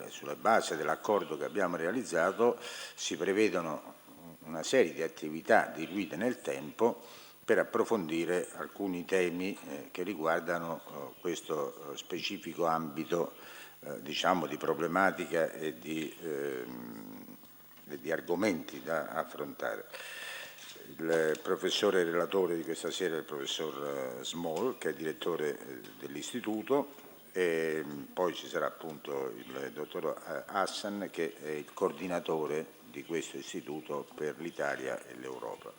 sulla base dell'accordo che abbiamo realizzato, si prevedono una serie di attività diluite nel tempo per approfondire alcuni temi che riguardano questo specifico ambito diciamo di problematica e di argomenti da affrontare. Il professore relatore di questa sera è il professor Small, che è direttore dell'istituto, e poi ci sarà appunto il dottor Hassan, che è il coordinatore di questo istituto per l'Italia e l'Europa.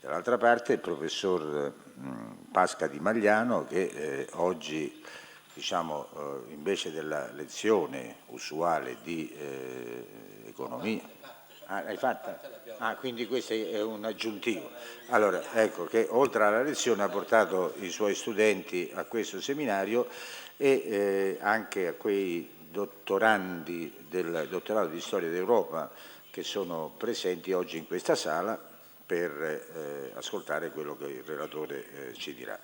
Dall'altra parte il professor Pasca Di Magliano, che oggi, diciamo, invece della lezione usuale di economia. L'hai fatta? Quindi questo è un aggiuntivo. Allora, ecco che oltre alla lezione ha portato i suoi studenti a questo seminario e anche a quei dottorandi del dottorato di Storia d'Europa che sono presenti oggi in questa sala per ascoltare quello che il relatore ci dirà.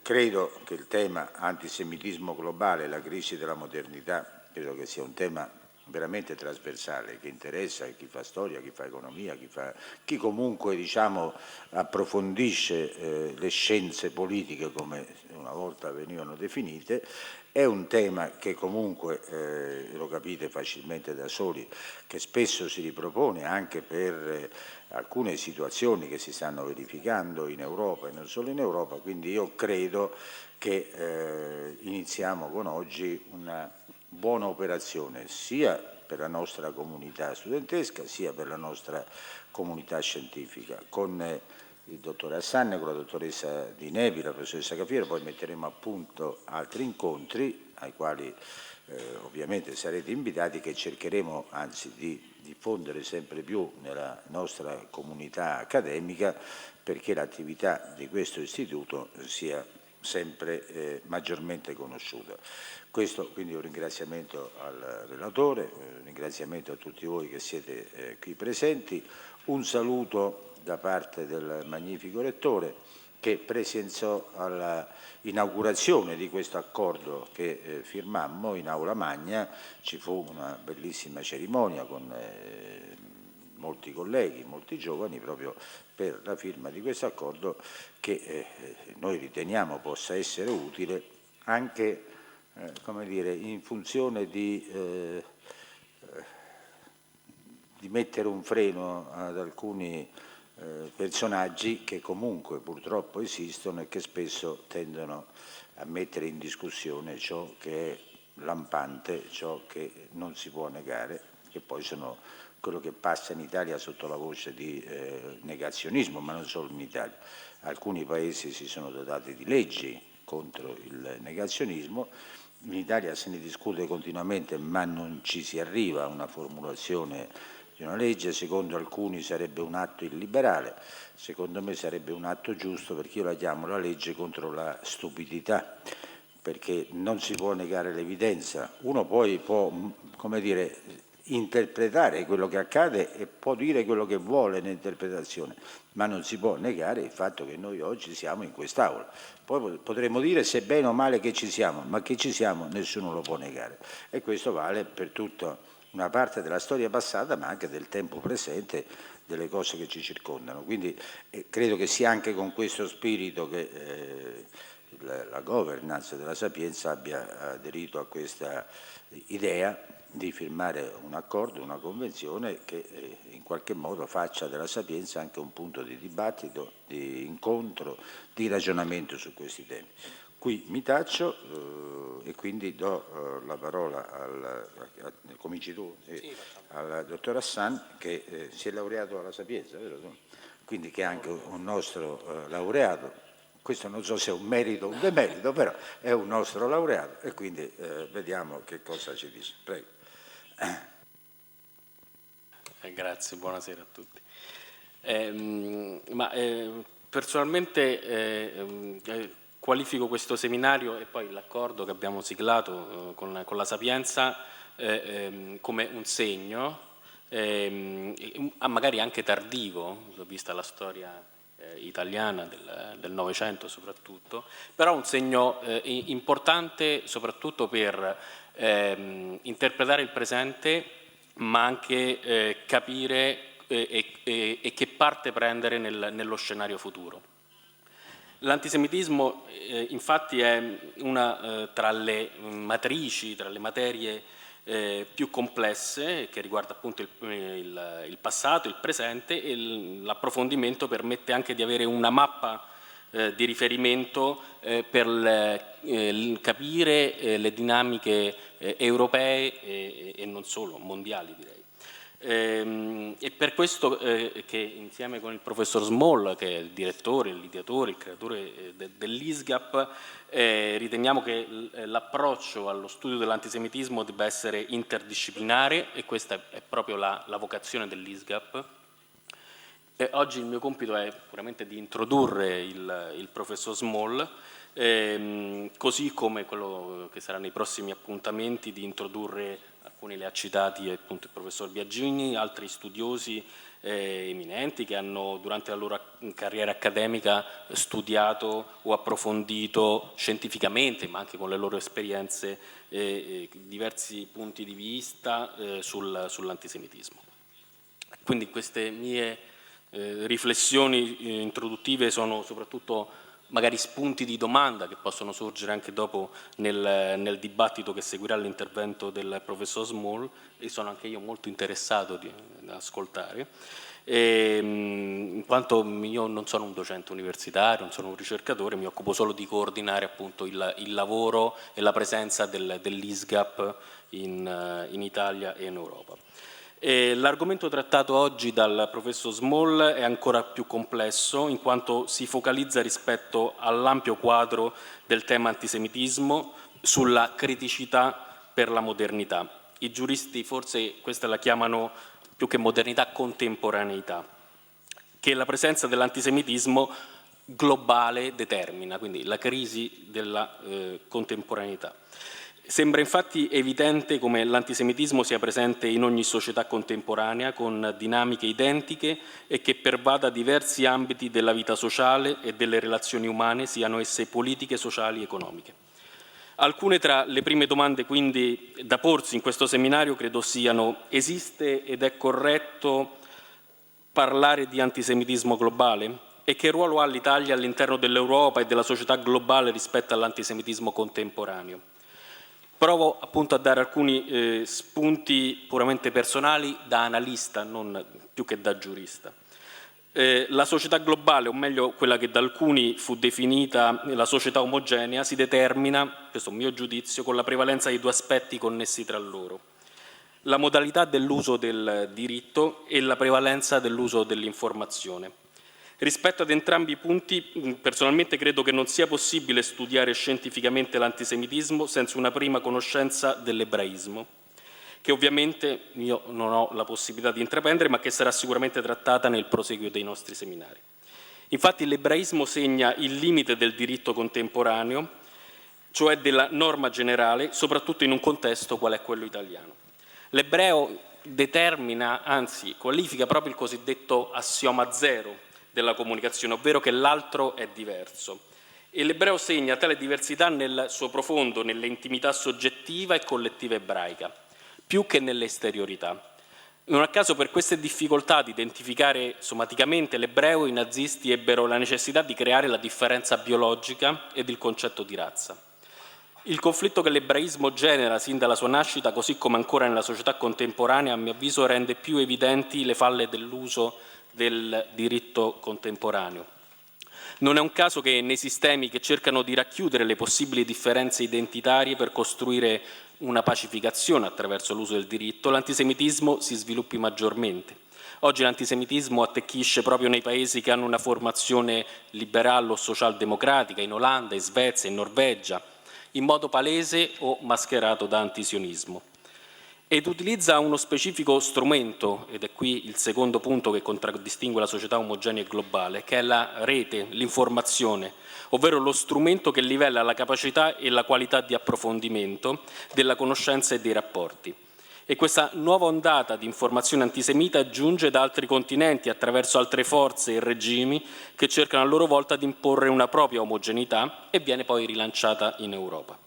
Credo che il tema antisemitismo globale, la crisi della modernità, credo che sia un tema veramente trasversale, che interessa chi fa storia, chi fa economia, chi comunque diciamo, approfondisce le scienze politiche come una volta venivano definite. È un tema che comunque, lo capite facilmente da soli, che spesso si ripropone anche per alcune situazioni che si stanno verificando in Europa e non solo in Europa, quindi io credo che iniziamo con oggi una buona operazione sia per la nostra comunità studentesca sia per la nostra comunità scientifica. Con il dottor Hassan, con la dottoressa Di Nevi, la professoressa Cafiero, poi metteremo a punto altri incontri ai quali ovviamente sarete invitati, che cercheremo anzi di diffondere sempre più nella nostra comunità accademica, perché l'attività di questo istituto sia sempre maggiormente conosciuta. Questo quindi un ringraziamento al relatore, un ringraziamento a tutti voi che siete qui presenti, un saluto da parte del magnifico rettore che presenziò all'inaugurazione di questo accordo che firmammo in Aula Magna. Ci fu una bellissima cerimonia con molti colleghi, molti giovani, proprio per la firma di questo accordo che noi riteniamo possa essere utile anche come dire, in funzione di mettere un freno ad alcuni personaggi che comunque purtroppo esistono e che spesso tendono a mettere in discussione ciò che è lampante, ciò che non si può negare, che poi sono quello che passa in Italia sotto la voce di negazionismo, ma non solo in Italia. Alcuni paesi si sono dotati di leggi contro il negazionismo. In Italia se ne discute continuamente, ma non ci si arriva a una formulazione di una legge. Secondo alcuni sarebbe un atto illiberale, secondo me sarebbe un atto giusto, perché io la chiamo la legge contro la stupidità, perché non si può negare l'evidenza. Uno poi può, come dire, interpretare quello che accade e può dire quello che vuole nell'interpretazione, ma non si può negare il fatto che noi oggi siamo in quest'Aula. Poi potremmo dire se bene o male che ci siamo, ma che ci siamo nessuno lo può negare, e questo vale per tutta una parte della storia passata, ma anche del tempo presente, delle cose che ci circondano. Quindi credo che sia anche con questo spirito che la governance della Sapienza abbia aderito a questa idea di firmare un accordo, una convenzione che in qualche modo faccia della Sapienza anche un punto di dibattito, di incontro, di ragionamento su questi temi. Qui mi taccio e quindi do la parola cominci tu, al dottor Hassan, che si è laureato alla Sapienza, vero? Quindi che è anche un nostro laureato. Questo non so se è un merito o un demerito, però è un nostro laureato e quindi vediamo che cosa ci dice. Prego. Grazie, buonasera a tutti. Personalmente qualifico questo seminario e poi l'accordo che abbiamo siglato con la Sapienza come un segno, magari anche tardivo, vista la storia italiana del Novecento soprattutto, però un segno importante soprattutto per interpretare il presente, ma anche capire e che parte prendere nello scenario futuro. L'antisemitismo infatti è una tra le matrici, tra le materie più complesse, che riguarda appunto il passato, il presente, e l'approfondimento permette anche di avere una mappa di riferimento per capire le dinamiche europee e non solo, mondiali direi. E per questo che insieme con il professor Small, che è il direttore, l'ideatore, il creatore dell'Isgap, riteniamo che l'approccio allo studio dell'antisemitismo debba essere interdisciplinare, e questa è proprio la vocazione dell'Isgap. Oggi il mio compito è puramente di introdurre il professor Small, così come quello che sarà nei prossimi appuntamenti di introdurre, alcuni li ha citati appunto il professor Biagini, altri studiosi eminenti che hanno durante la loro carriera accademica studiato o approfondito scientificamente, ma anche con le loro esperienze, diversi punti di vista sull'antisemitismo. Quindi queste mie riflessioni introduttive sono soprattutto magari spunti di domanda che possono sorgere anche dopo nel dibattito che seguirà l'intervento del professor Small, e sono anche io molto interessato ad ascoltare, in quanto io non sono un docente universitario, non sono un ricercatore, mi occupo solo di coordinare appunto il lavoro e la presenza dell'Isgap in Italia e in Europa. L'argomento trattato oggi dal professor Small è ancora più complesso, in quanto si focalizza rispetto all'ampio quadro del tema antisemitismo sulla criticità per la modernità. I giuristi forse questa la chiamano più che modernità, contemporaneità, che la presenza dell'antisemitismo globale determina, quindi la crisi della contemporaneità. Sembra infatti evidente come l'antisemitismo sia presente in ogni società contemporanea con dinamiche identiche e che pervada diversi ambiti della vita sociale e delle relazioni umane, siano esse politiche, sociali e economiche. Alcune tra le prime domande quindi da porsi in questo seminario credo siano: esiste ed è corretto parlare di antisemitismo globale? E che ruolo ha l'Italia all'interno dell'Europa e della società globale rispetto all'antisemitismo contemporaneo? Provo appunto a dare alcuni spunti puramente personali da analista, non più che da giurista. La società globale, o meglio quella che da alcuni fu definita la società omogenea, si determina, questo è un mio giudizio, con la prevalenza di due aspetti connessi tra loro: la modalità dell'uso del diritto e la prevalenza dell'uso dell'informazione. Rispetto ad entrambi i punti, personalmente credo che non sia possibile studiare scientificamente l'antisemitismo senza una prima conoscenza dell'ebraismo, che ovviamente io non ho la possibilità di intraprendere, ma che sarà sicuramente trattata nel proseguio dei nostri seminari. Infatti l'ebraismo segna il limite del diritto contemporaneo, cioè della norma generale, soprattutto in un contesto qual è quello italiano. L'ebreo determina, anzi qualifica proprio il cosiddetto assioma zero della comunicazione, ovvero che l'altro è diverso. E l'ebreo segna tale diversità nel suo profondo, nell'intimità soggettiva e collettiva ebraica, più che nell'esteriorità. Non a caso, per queste difficoltà di identificare somaticamente l'ebreo, i nazisti ebbero la necessità di creare la differenza biologica ed il concetto di razza. Il conflitto che l'ebraismo genera sin dalla sua nascita, così come ancora nella società contemporanea, a mio avviso rende più evidenti le falle dell'uso del diritto contemporaneo. Non è un caso che nei sistemi che cercano di racchiudere le possibili differenze identitarie per costruire una pacificazione attraverso l'uso del diritto, l'antisemitismo si sviluppi maggiormente. Oggi l'antisemitismo attecchisce proprio nei paesi che hanno una formazione liberale o socialdemocratica, in Olanda, in Svezia, in Norvegia, in modo palese o mascherato da antisionismo. Ed utilizza uno specifico strumento, ed è qui il secondo punto che contraddistingue la società omogenea e globale, che è la rete, l'informazione, ovvero lo strumento che livella la capacità e la qualità di approfondimento della conoscenza e dei rapporti. E questa nuova ondata di informazione antisemita giunge da altri continenti attraverso altre forze e regimi che cercano a loro volta di imporre una propria omogeneità e viene poi rilanciata in Europa.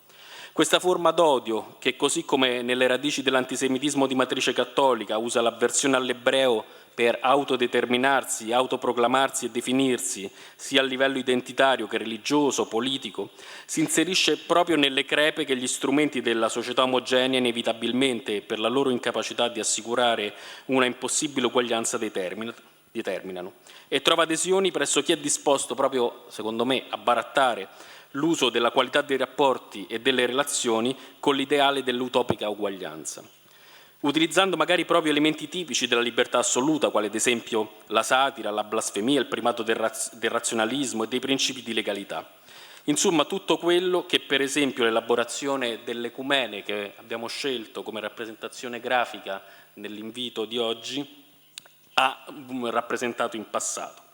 Questa forma d'odio, che così come nelle radici dell'antisemitismo di matrice cattolica usa l'avversione all'ebreo per autodeterminarsi, autoproclamarsi e definirsi, sia a livello identitario che religioso, politico, si inserisce proprio nelle crepe che gli strumenti della società omogenea inevitabilmente, per la loro incapacità di assicurare una impossibile uguaglianza, determinano, e trova adesioni presso chi è disposto proprio, secondo me, a barattare l'uso della qualità dei rapporti e delle relazioni con l'ideale dell'utopica uguaglianza, utilizzando magari proprio elementi tipici della libertà assoluta, quale ad esempio la satira, la blasfemia, il primato del razionalismo e dei principi di legalità. Insomma, tutto quello che, per esempio, l'elaborazione dell'ecumene che abbiamo scelto come rappresentazione grafica nell'invito di oggi ha rappresentato in passato.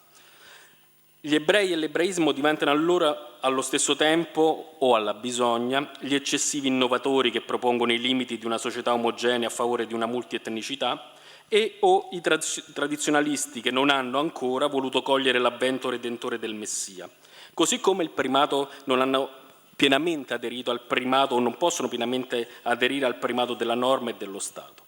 Gli ebrei e l'ebraismo diventano allora allo stesso tempo, o alla bisogna, gli eccessivi innovatori che propongono i limiti di una società omogenea a favore di una multietnicità e o i tradizionalisti che non hanno ancora voluto cogliere l'avvento redentore del Messia, così come il primato non hanno pienamente aderito al primato o non possono pienamente aderire al primato della norma e dello Stato.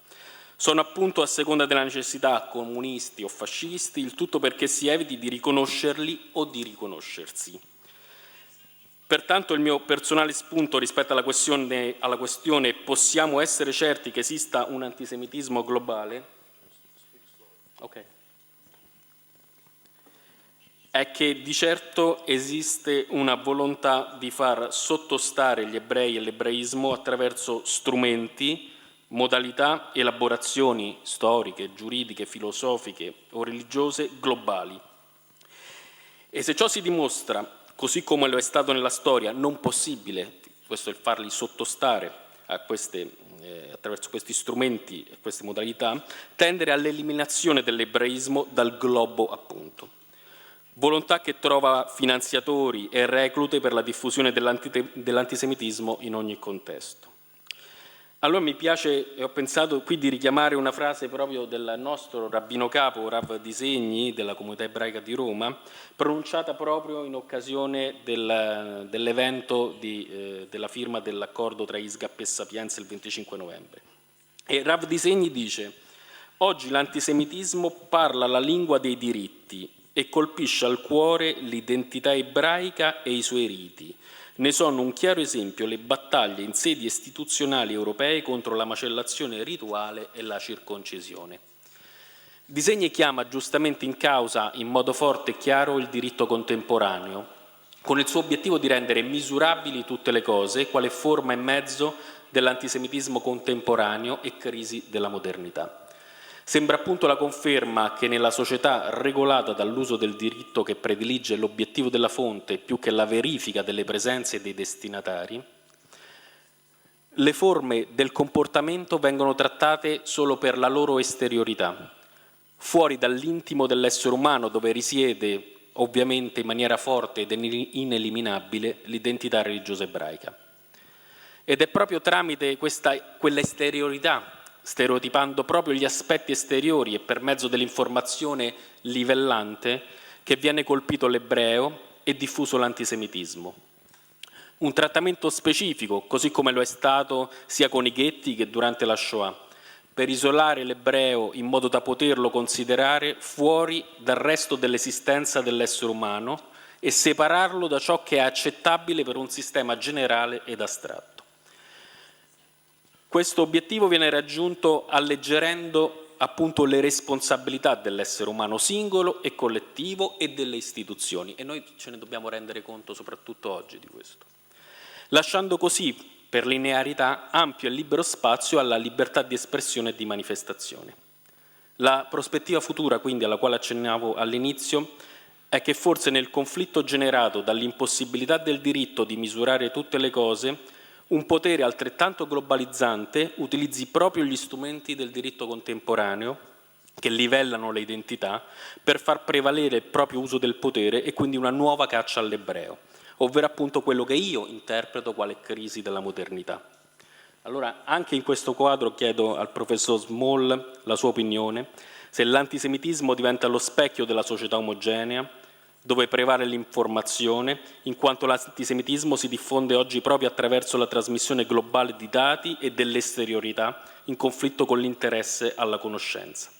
Sono appunto, a seconda della necessità, comunisti o fascisti, il tutto perché si eviti di riconoscerli o di riconoscersi. Pertanto il mio personale spunto rispetto alla questione possiamo essere certi che esista un antisemitismo globale? È che di certo esiste una volontà di far sottostare gli ebrei e l'ebraismo attraverso strumenti, modalità, elaborazioni storiche, giuridiche, filosofiche o religiose globali. E se ciò si dimostra, così come lo è stato nella storia, non possibile, questo è il farli sottostare a attraverso questi strumenti e queste modalità, tendere all'eliminazione dell'ebraismo dal globo, appunto. Volontà che trova finanziatori e reclute per la diffusione dell'antisemitismo in ogni contesto. Allora mi piace, e ho pensato qui di richiamare una frase proprio del nostro rabbino capo, Rav Disegni, della comunità ebraica di Roma, pronunciata proprio in occasione dell'evento della firma dell'accordo tra Isgap e Sapienza il 25 novembre. E Rav Disegni dice: «Oggi l'antisemitismo parla la lingua dei diritti e colpisce al cuore l'identità ebraica e i suoi riti. Ne sono un chiaro esempio le battaglie in sedi istituzionali europee contro la macellazione rituale e la circoncisione». Disegni chiama giustamente in causa in modo forte e chiaro il diritto contemporaneo, con il suo obiettivo di rendere misurabili tutte le cose, quale forma e mezzo dell'antisemitismo contemporaneo e crisi della modernità. Sembra appunto la conferma che nella società regolata dall'uso del diritto che predilige l'obiettivo della fonte più che la verifica delle presenze dei destinatari, le forme del comportamento vengono trattate solo per la loro esteriorità, fuori dall'intimo dell'essere umano dove risiede ovviamente in maniera forte ed ineliminabile l'identità religiosa ebraica. Ed è proprio tramite quella esteriorità, stereotipando proprio gli aspetti esteriori e per mezzo dell'informazione livellante, che viene colpito l'ebreo e diffuso l'antisemitismo. Un trattamento specifico, così come lo è stato sia con i ghetti che durante la Shoah, per isolare l'ebreo in modo da poterlo considerare fuori dal resto dell'esistenza dell'essere umano e separarlo da ciò che è accettabile per un sistema generale ed astratto. Questo obiettivo viene raggiunto alleggerendo appunto le responsabilità dell'essere umano singolo e collettivo e delle istituzioni, e noi ce ne dobbiamo rendere conto soprattutto oggi di questo, lasciando così per linearità ampio e libero spazio alla libertà di espressione e di manifestazione. La prospettiva futura, quindi, alla quale accennavo all'inizio, è che forse nel conflitto generato dall'impossibilità del diritto di misurare tutte le cose, un potere altrettanto globalizzante utilizzi proprio gli strumenti del diritto contemporaneo che livellano le identità per far prevalere il proprio uso del potere e quindi una nuova caccia all'ebreo, ovvero appunto quello che io interpreto quale crisi della modernità. Allora, anche in questo quadro chiedo al professor Small la sua opinione, se l'antisemitismo diventa lo specchio della società omogenea, dove prevale l'informazione, in quanto l'antisemitismo si diffonde oggi proprio attraverso la trasmissione globale di dati e dell'esteriorità, in conflitto con l'interesse alla conoscenza.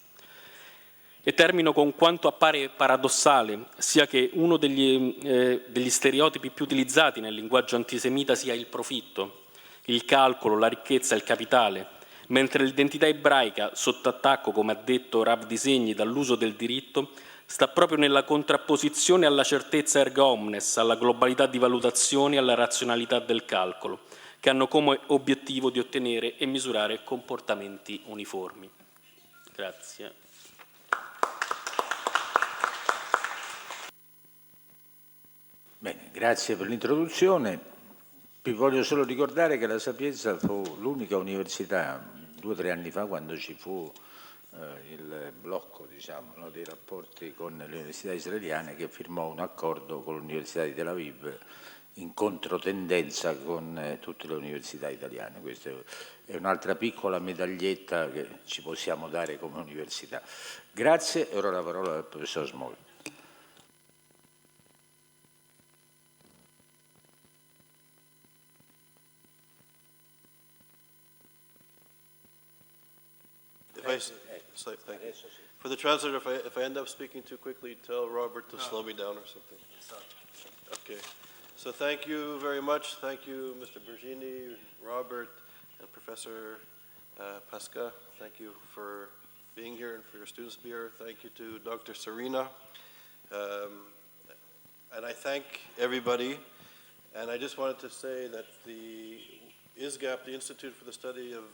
E termino con quanto appare paradossale, sia che uno degli stereotipi più utilizzati nel linguaggio antisemita sia il profitto, il calcolo, la ricchezza, il capitale, mentre l'identità ebraica, sotto attacco, come ha detto Rav Disegni, dall'uso del diritto, sta proprio nella contrapposizione alla certezza erga omnes, alla globalità di valutazioni e alla razionalità del calcolo, che hanno come obiettivo di ottenere e misurare comportamenti uniformi. Grazie. Bene, grazie per l'introduzione. Vi voglio solo ricordare che la Sapienza fu l'unica università 2 o 3 anni fa, quando ci fu il blocco, diciamo, no, dei rapporti con le università israeliane, che firmò un accordo con l'Università di Tel Aviv in controtendenza con tutte le università italiane. Questa è un'altra piccola medaglietta che ci possiamo dare come università. Grazie, e ora la parola al professor Small. Thank you. For the translator, if I end up speaking too quickly, tell Robert to slow me down or something. Okay. So thank you very much. Thank you, Mr. Bergini, Robert, and Professor Pasca. Thank you for being here and for your students to be here. Thank you to Dr. Serena. And I thank everybody. And I just wanted to say that the Isgap, the Institute for the Study of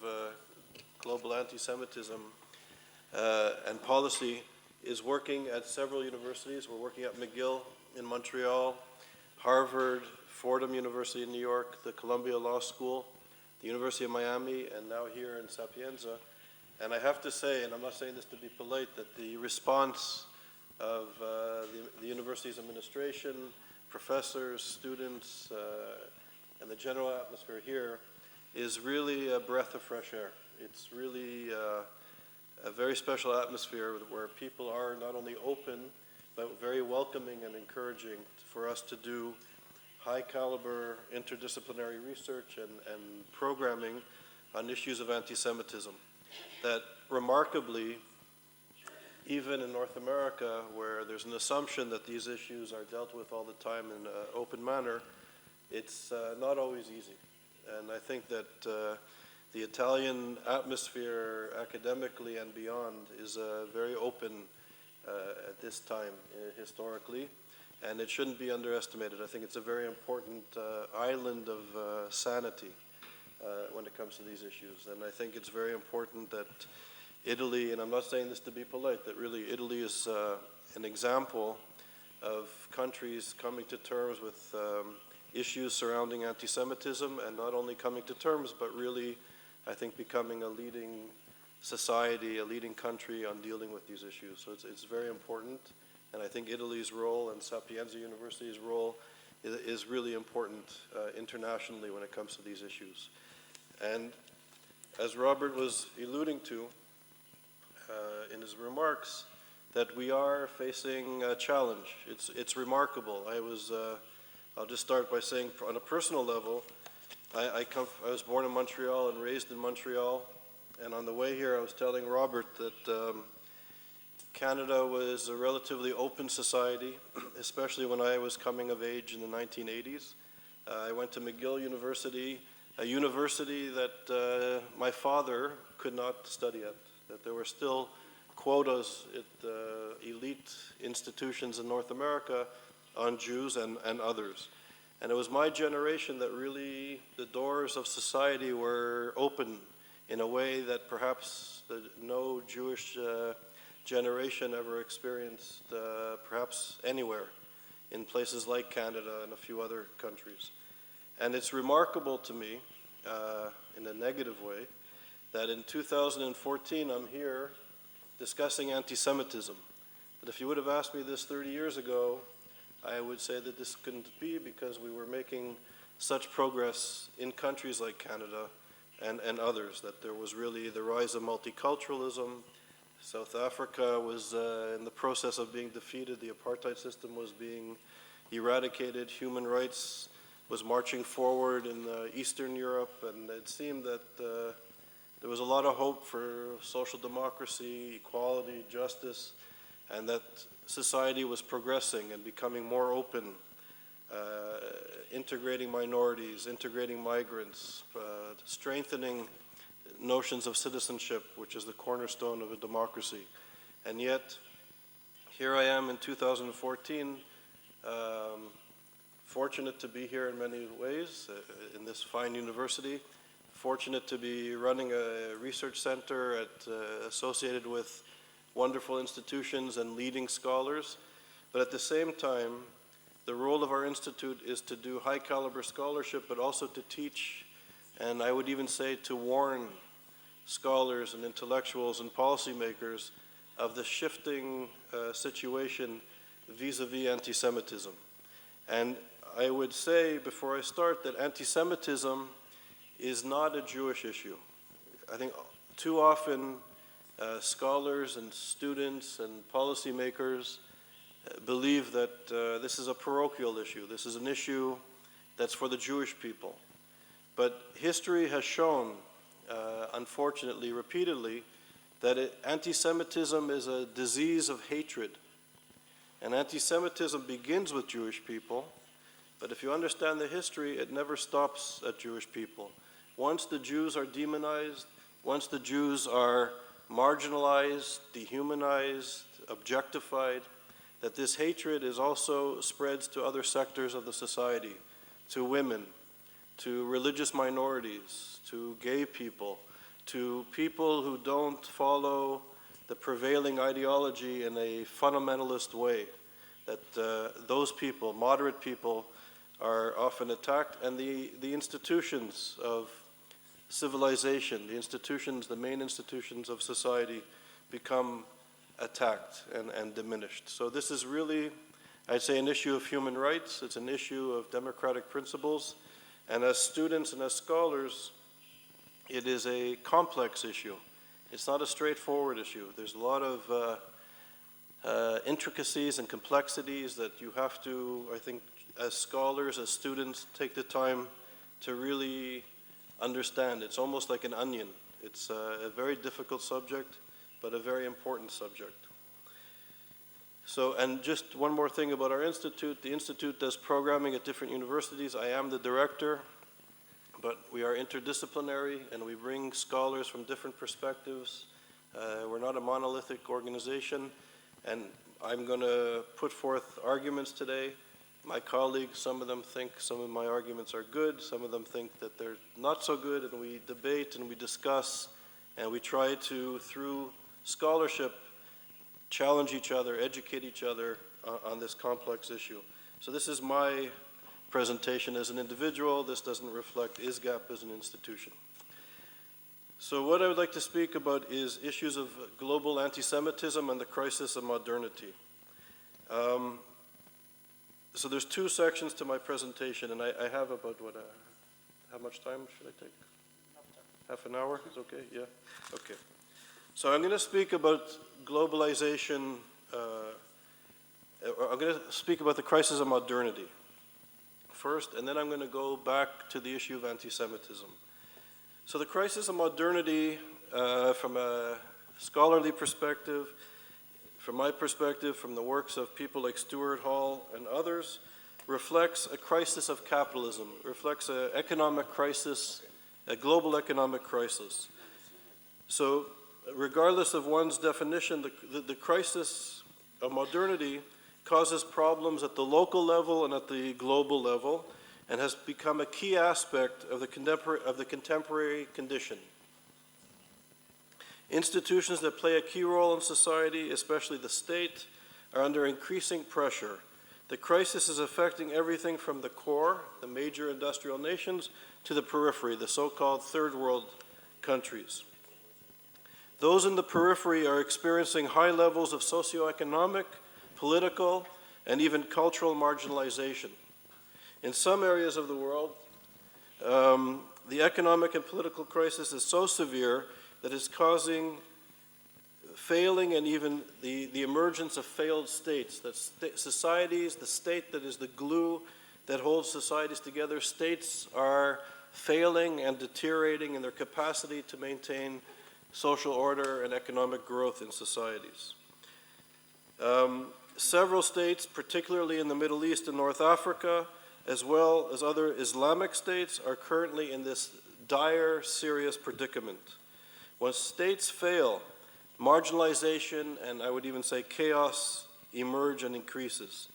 Global Anti-Semitism and Policy, is working at several universities. We're working at McGill in Montreal, Harvard, Fordham University in New York, the Columbia Law School, the University of Miami, and now here in Sapienza. And I have to say, and I'm not saying this to be polite, that the response of the university's administration, professors, students, and the general atmosphere here is really a breath of fresh air. It's really a very special atmosphere where people are not only open, but very welcoming and encouraging for us to do high caliber interdisciplinary research and programming on issues of anti-Semitism. That remarkably, even in North America, where there's an assumption that these issues are dealt with all the time in an open manner, it's not always easy. And I think that the Italian atmosphere, academically and beyond, is very open at this time historically, and it shouldn't be underestimated. I think it's a very important island of sanity when it comes to these issues. And I think it's very important that Italy, and I'm not saying this to be polite, that really Italy is an example of countries coming to terms with issues surrounding anti-Semitism, and not only coming to terms, but really, I think, becoming a leading society, a leading country on dealing with these issues. So it's very important, and I think Italy's role and Sapienza University's role is really important internationally when it comes to these issues. And as Robert was alluding to in his remarks, that we are facing a challenge. It's remarkable. I'll just start by saying, on a personal level, I was born in Montreal and raised in Montreal, and on the way here I was telling Robert that Canada was a relatively open society, especially when I was coming of age in the 1980s. I went to McGill University, a university that my father could not study at, that there were still quotas at elite institutions in North America on Jews and others. And it was my generation that really the doors of society were open in a way that perhaps no Jewish generation ever experienced, perhaps anywhere, in places like Canada and a few other countries. And it's remarkable to me, in a negative way, that in 2014 I'm here discussing anti-Semitism. But if you would have asked me this 30 years ago, I would say that this couldn't be, because we were making such progress in countries like Canada and others, that there was really the rise of multiculturalism, South Africa was in the process of being defeated. The apartheid system was being eradicated. Human rights was marching forward in Eastern Europe, and it seemed that there was a lot of hope for social democracy, equality, justice, and that society was progressing and becoming more open, integrating minorities, integrating migrants, strengthening notions of citizenship, which is the cornerstone of a democracy. And yet, here I am in 2014, fortunate to be here in many ways, in this fine university, fortunate to be running a research center associated with wonderful institutions and leading scholars. But at the same time, the role of our institute is to do high caliber scholarship, but also to teach, and I would even say to warn scholars and intellectuals and policymakers of the shifting situation vis-a-vis anti-Semitism. And I would say before I start that anti-Semitism is not a Jewish issue. I think too often scholars and students and policymakers believe that this is a parochial issue. This is an issue that's for the Jewish people. But history has shown, unfortunately, repeatedly, that anti-Semitism is a disease of hatred. And anti-Semitism begins with Jewish people, but if you understand the history, it never stops at Jewish people. Once the Jews are demonized, once the Jews are marginalized, dehumanized, objectified, that this hatred is also spreads to other sectors of the society, to women, to religious minorities, to gay people, to people who don't follow the prevailing ideology in a fundamentalist way, that those people, moderate people, are often attacked, and the institutions of civilization, the main institutions of society become attacked and diminished. So this is really, I'd say, an issue of human rights. It's an issue of democratic principles. And as students and as scholars, it is a complex issue. It's not a straightforward issue. There's a lot of intricacies and complexities that you have to, I think, as scholars, as students, take the time to really understand. It's almost like an onion. It's a very difficult subject, but a very important subject. So, and just one more thing about our institute. The institute does programming at different universities. I am the director, but we are interdisciplinary and we bring scholars from different perspectives. We're not a monolithic organization, and I'm going to put forth arguments today. My colleagues, some of them think some of my arguments are good, some of them think that they're not so good, and we debate and we discuss, and we try to, through scholarship, challenge each other, educate each other on this complex issue. So this is my presentation as an individual. This doesn't reflect Isgap as an institution. So what I would like to speak about is issues of global anti-Semitism and the crisis of modernity. So there's two sections to my presentation, and I have about, how much time should I take? Half an hour? Is okay? Yeah? Okay. So I'm going to speak about globalization, I'm going to speak about the crisis of modernity first, and then I'm going to go back to the issue of anti-Semitism. So the crisis of modernity, from a scholarly perspective, from my perspective, from the works of people like Stuart Hall and others, reflects a crisis of capitalism, reflects an economic crisis, a global economic crisis. So regardless of one's definition, the crisis of modernity causes problems at the local level and at the global level, and has become a key aspect of the contemporary condition. Institutions that play a key role in society, especially the state, are under increasing pressure. The crisis is affecting everything from the core, the major industrial nations, to the periphery, the so-called third world countries. Those in the periphery are experiencing high levels of socioeconomic, political, and even cultural marginalization. In some areas of the world, the economic and political crisis is so severe that it's causing failing and even the emergence of failed states, that societies, the state that is the glue that holds societies together, states are failing and deteriorating in their capacity to maintain social order and economic growth in societies. Several states, particularly in the Middle East and North Africa, as well as other Islamic states, are currently in this dire, serious predicament. When states fail, marginalization and I would even say chaos emerge and increases.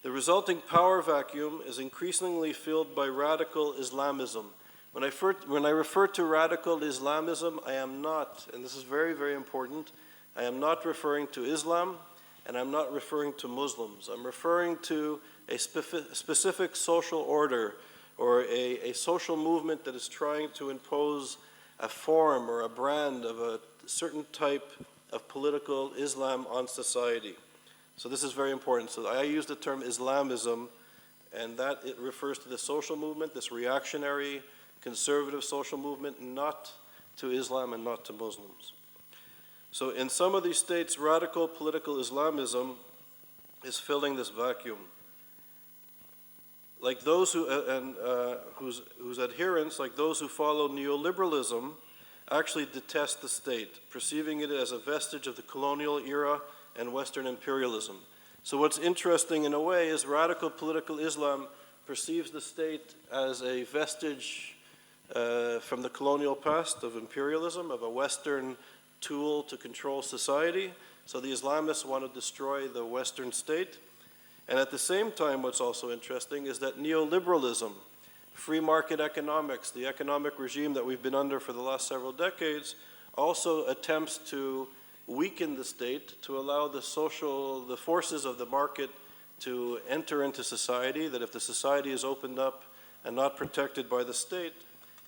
The resulting power vacuum is increasingly filled by radical Islamism. When I refer to radical Islamism, I am not, and this is very, very important, I am not referring to Islam, and I'm not referring to Muslims. I'm referring to a specific social order or a social movement that is trying to impose a form or a brand of a certain type of political Islam on society. So this is very important. So I use the term Islamism, and that it refers to the social movement, this reactionary, conservative social movement, not to Islam and not to Muslims. So in some of these states, radical political Islamism is filling this vacuum. Like those who, whose adherents, like those who follow neoliberalism, actually detest the state, perceiving it as a vestige of the colonial era and Western imperialism. So what's interesting in a way is radical political Islam perceives the state as a vestige from the colonial past of imperialism, of a Western tool to control society. So the Islamists want to destroy the Western state. And at the same time, what's also interesting is that neoliberalism, free market economics, the economic regime that we've been under for the last several decades, also attempts to weaken the state, to allow the forces of the market to enter into society, that if the society is opened up and not protected by the state,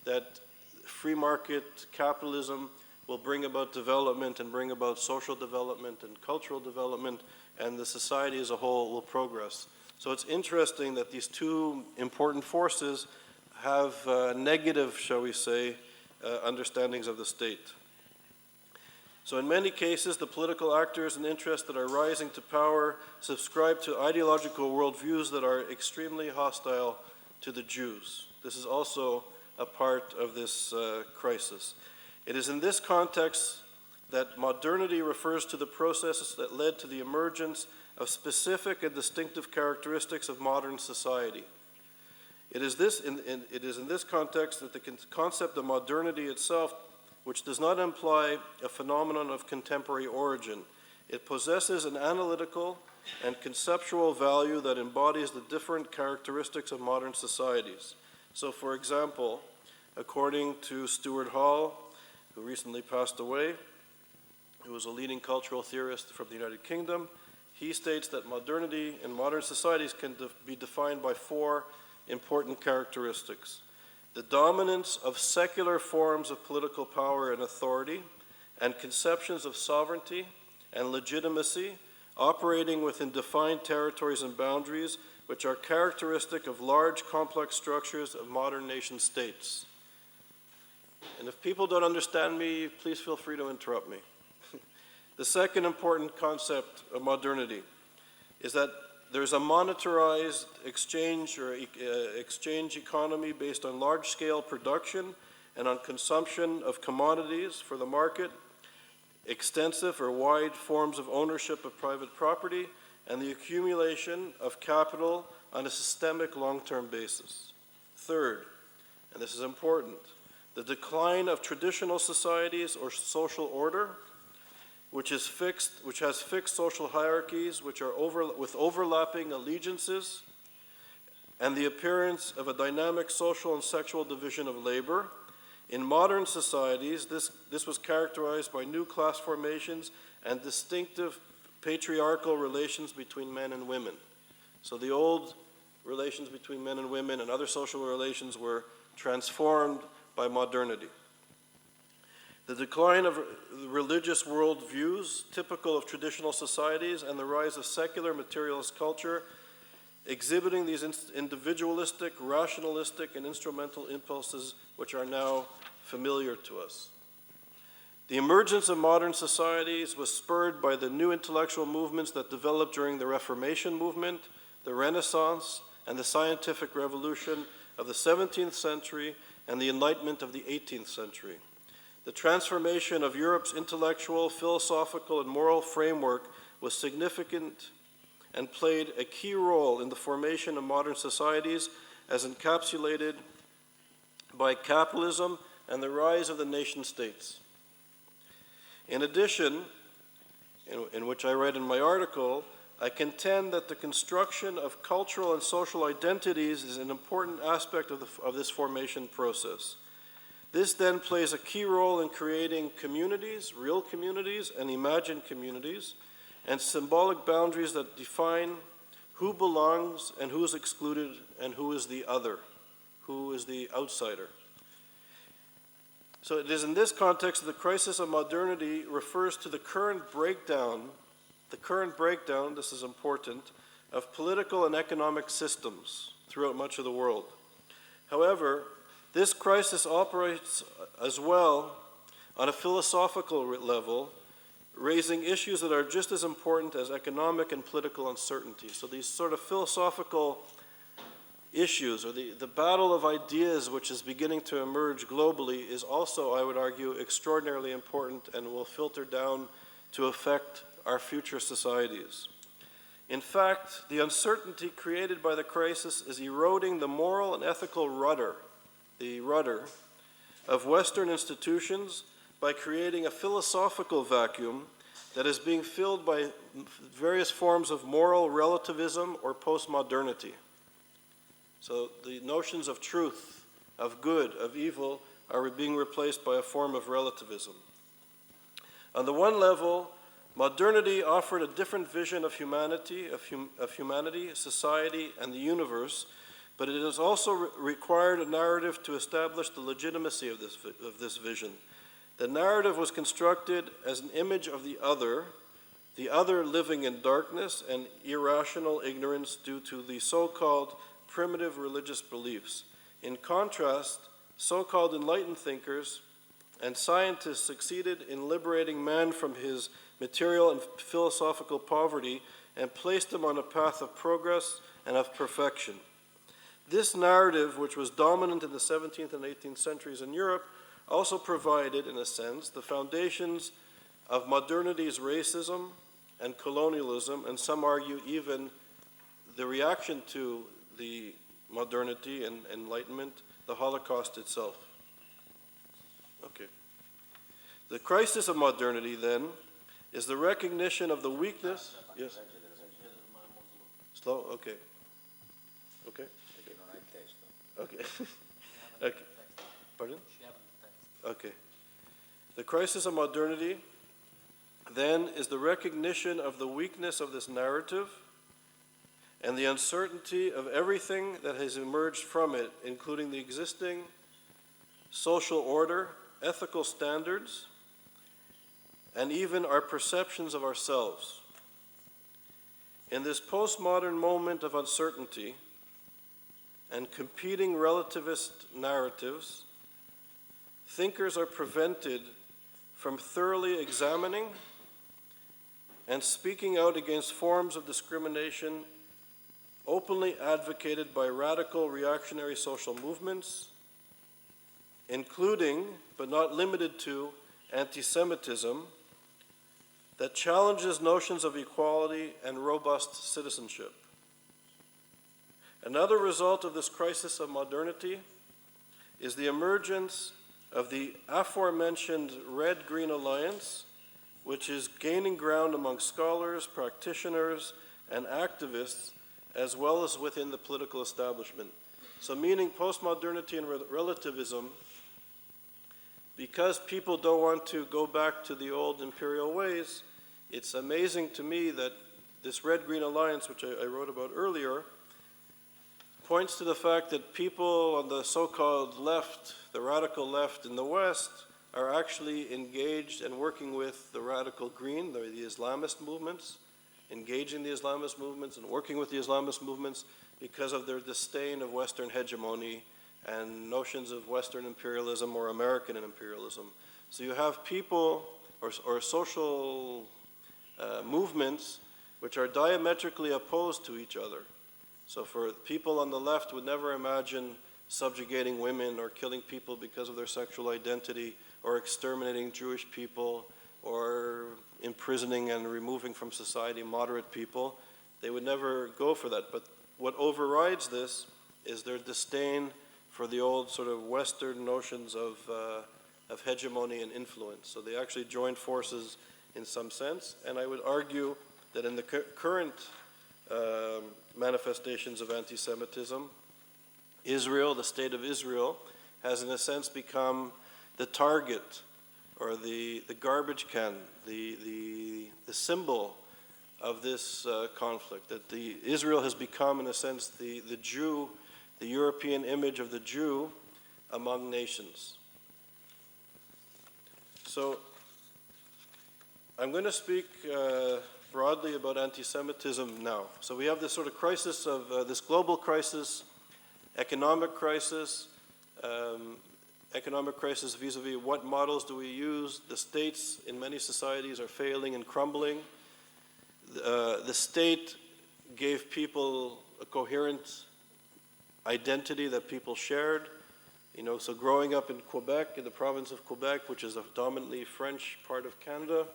that free market capitalism will bring about development and bring about social development and cultural development, and the society as a whole will progress. So it's interesting that these two important forces have negative, shall we say, understandings of the state. So in many cases, the political actors and interests that are rising to power subscribe to ideological worldviews that are extremely hostile to the Jews. This is also a part of this crisis. It is in this context that modernity refers to the processes that led to the emergence of specific and distinctive characteristics of modern society. It is in this context that the concept of modernity itself, which does not imply a phenomenon of contemporary origin, it possesses an analytical and conceptual value that embodies the different characteristics of modern societies. So, for example, according to Stuart Hall, who recently passed away, who was a leading cultural theorist from the United Kingdom, he states that modernity in modern societies can be defined by four important characteristics: the dominance of secular forms of political power and authority, and conceptions of sovereignty and legitimacy operating within defined territories and boundaries, which are characteristic of large, complex structures of modern nation states. And if people don't understand me, please feel free to interrupt me. The second important concept of modernity is that there's a monetarized exchange or exchange economy based on large-scale production and on consumption of commodities for the market, extensive or wide forms of ownership of private property, and the accumulation of capital on a systemic long-term basis. Third, and this is important, the decline of traditional societies or social order, which has fixed social hierarchies, with overlapping allegiances, and the appearance of a dynamic social and sexual division of labor. In modern societies, this was characterized by new class formations and distinctive patriarchal relations between men and women. So the old relations between men and women and other social relations were transformed by modernity. The decline of religious worldviews, typical of traditional societies, and the rise of secular materialist culture, exhibiting these individualistic, rationalistic, and instrumental impulses which are now familiar to us. The emergence of modern societies was spurred by the new intellectual movements that developed during the Reformation movement, the Renaissance, and the scientific revolution of the 17th century and the Enlightenment of the 18th century. The transformation of Europe's intellectual, philosophical, and moral framework was significant and played a key role in the formation of modern societies as encapsulated by capitalism and the rise of the nation-states. In addition, in which I write in my article, I contend that the construction of cultural and social identities is an important aspect of this formation process. This then plays a key role in creating communities, real communities, and imagined communities, and symbolic boundaries that define who belongs and who is excluded and who is the other, who is the outsider. So it is in this context that the crisis of modernity refers to the current breakdown, this is important, of political and economic systems throughout much of the world. However, this crisis operates as well on a philosophical level, raising issues that are just as important as economic and political uncertainty. So these sort of philosophical issues, or the battle of ideas which is beginning to emerge globally, is also, I would argue, extraordinarily important and will filter down to affect our future societies. In fact, the uncertainty created by the crisis is eroding the moral and ethical rudder of Western institutions by creating a philosophical vacuum that is being filled by various forms of moral relativism or postmodernity. So the notions of truth, of good, of evil, are being replaced by a form of relativism. On the one level, modernity offered a different vision of humanity, society, and the universe, but it has also required a narrative to establish the legitimacy of this vision. The narrative was constructed as an image of the other living in darkness and irrational ignorance due to the so-called primitive religious beliefs. In contrast, so-called enlightened thinkers and scientists succeeded in liberating man from his material and philosophical poverty and placed him on a path of progress and of perfection. This narrative, which was dominant in the 17th and 18th centuries in Europe, also provided, in a sense, the foundations of modernity's racism and colonialism, and some argue even the reaction to the modernity and enlightenment, the Holocaust itself. Okay. The crisis of modernity, then, is the recognition of the weakness. Yes? Slow? Okay. Okay. Okay. Okay. Pardon? Okay. The crisis of modernity, then, is the recognition of the weakness of this narrative and the uncertainty of everything that has emerged from it, including the existing social order, ethical standards, and even our perceptions of ourselves. In this postmodern moment of uncertainty and competing relativist narratives, thinkers are prevented from thoroughly examining and speaking out against forms of discrimination openly advocated by radical reactionary social movements, including, but not limited to, anti-Semitism, that challenges notions of equality and robust citizenship. Another result of this crisis of modernity is the emergence of the aforementioned Red-Green Alliance, which is gaining ground among scholars, practitioners, and activists, as well as within the political establishment. So meaning postmodernity and relativism, because people don't want to go back to the old imperial ways, it's amazing to me that this Red-Green Alliance, which I wrote about earlier, points to the fact that people on the so-called left, the radical left in the West, are actually engaged and working with the radical green, the Islamist movements, engaging the Islamist movements and working with the Islamist movements because of their disdain of Western hegemony and notions of Western imperialism or American imperialism. So you have people or social movements which are diametrically opposed to each other. So for people on the left would never imagine subjugating women or killing people because of their sexual identity or exterminating Jewish people or imprisoning and removing from society moderate people. They would never go for that. But what overrides this is their disdain for the old sort of Western notions of hegemony and influence. So they actually joined forces in some sense. And I would argue that in the current manifestations of anti-Semitism, Israel, the state of Israel, has in a sense become the target or the garbage can, the symbol of this conflict. That Israel has become in a sense the Jew, the European image of the Jew among nations. So I'm going to speak broadly about anti-Semitism now. So we have this sort of crisis of this global crisis, economic crisis vis-a-vis what models do we use. The states in many societies are failing and crumbling. The state gave people a coherent identity that people shared. So growing up in Quebec, in the province of Quebec, which is a dominantly French part of Canada,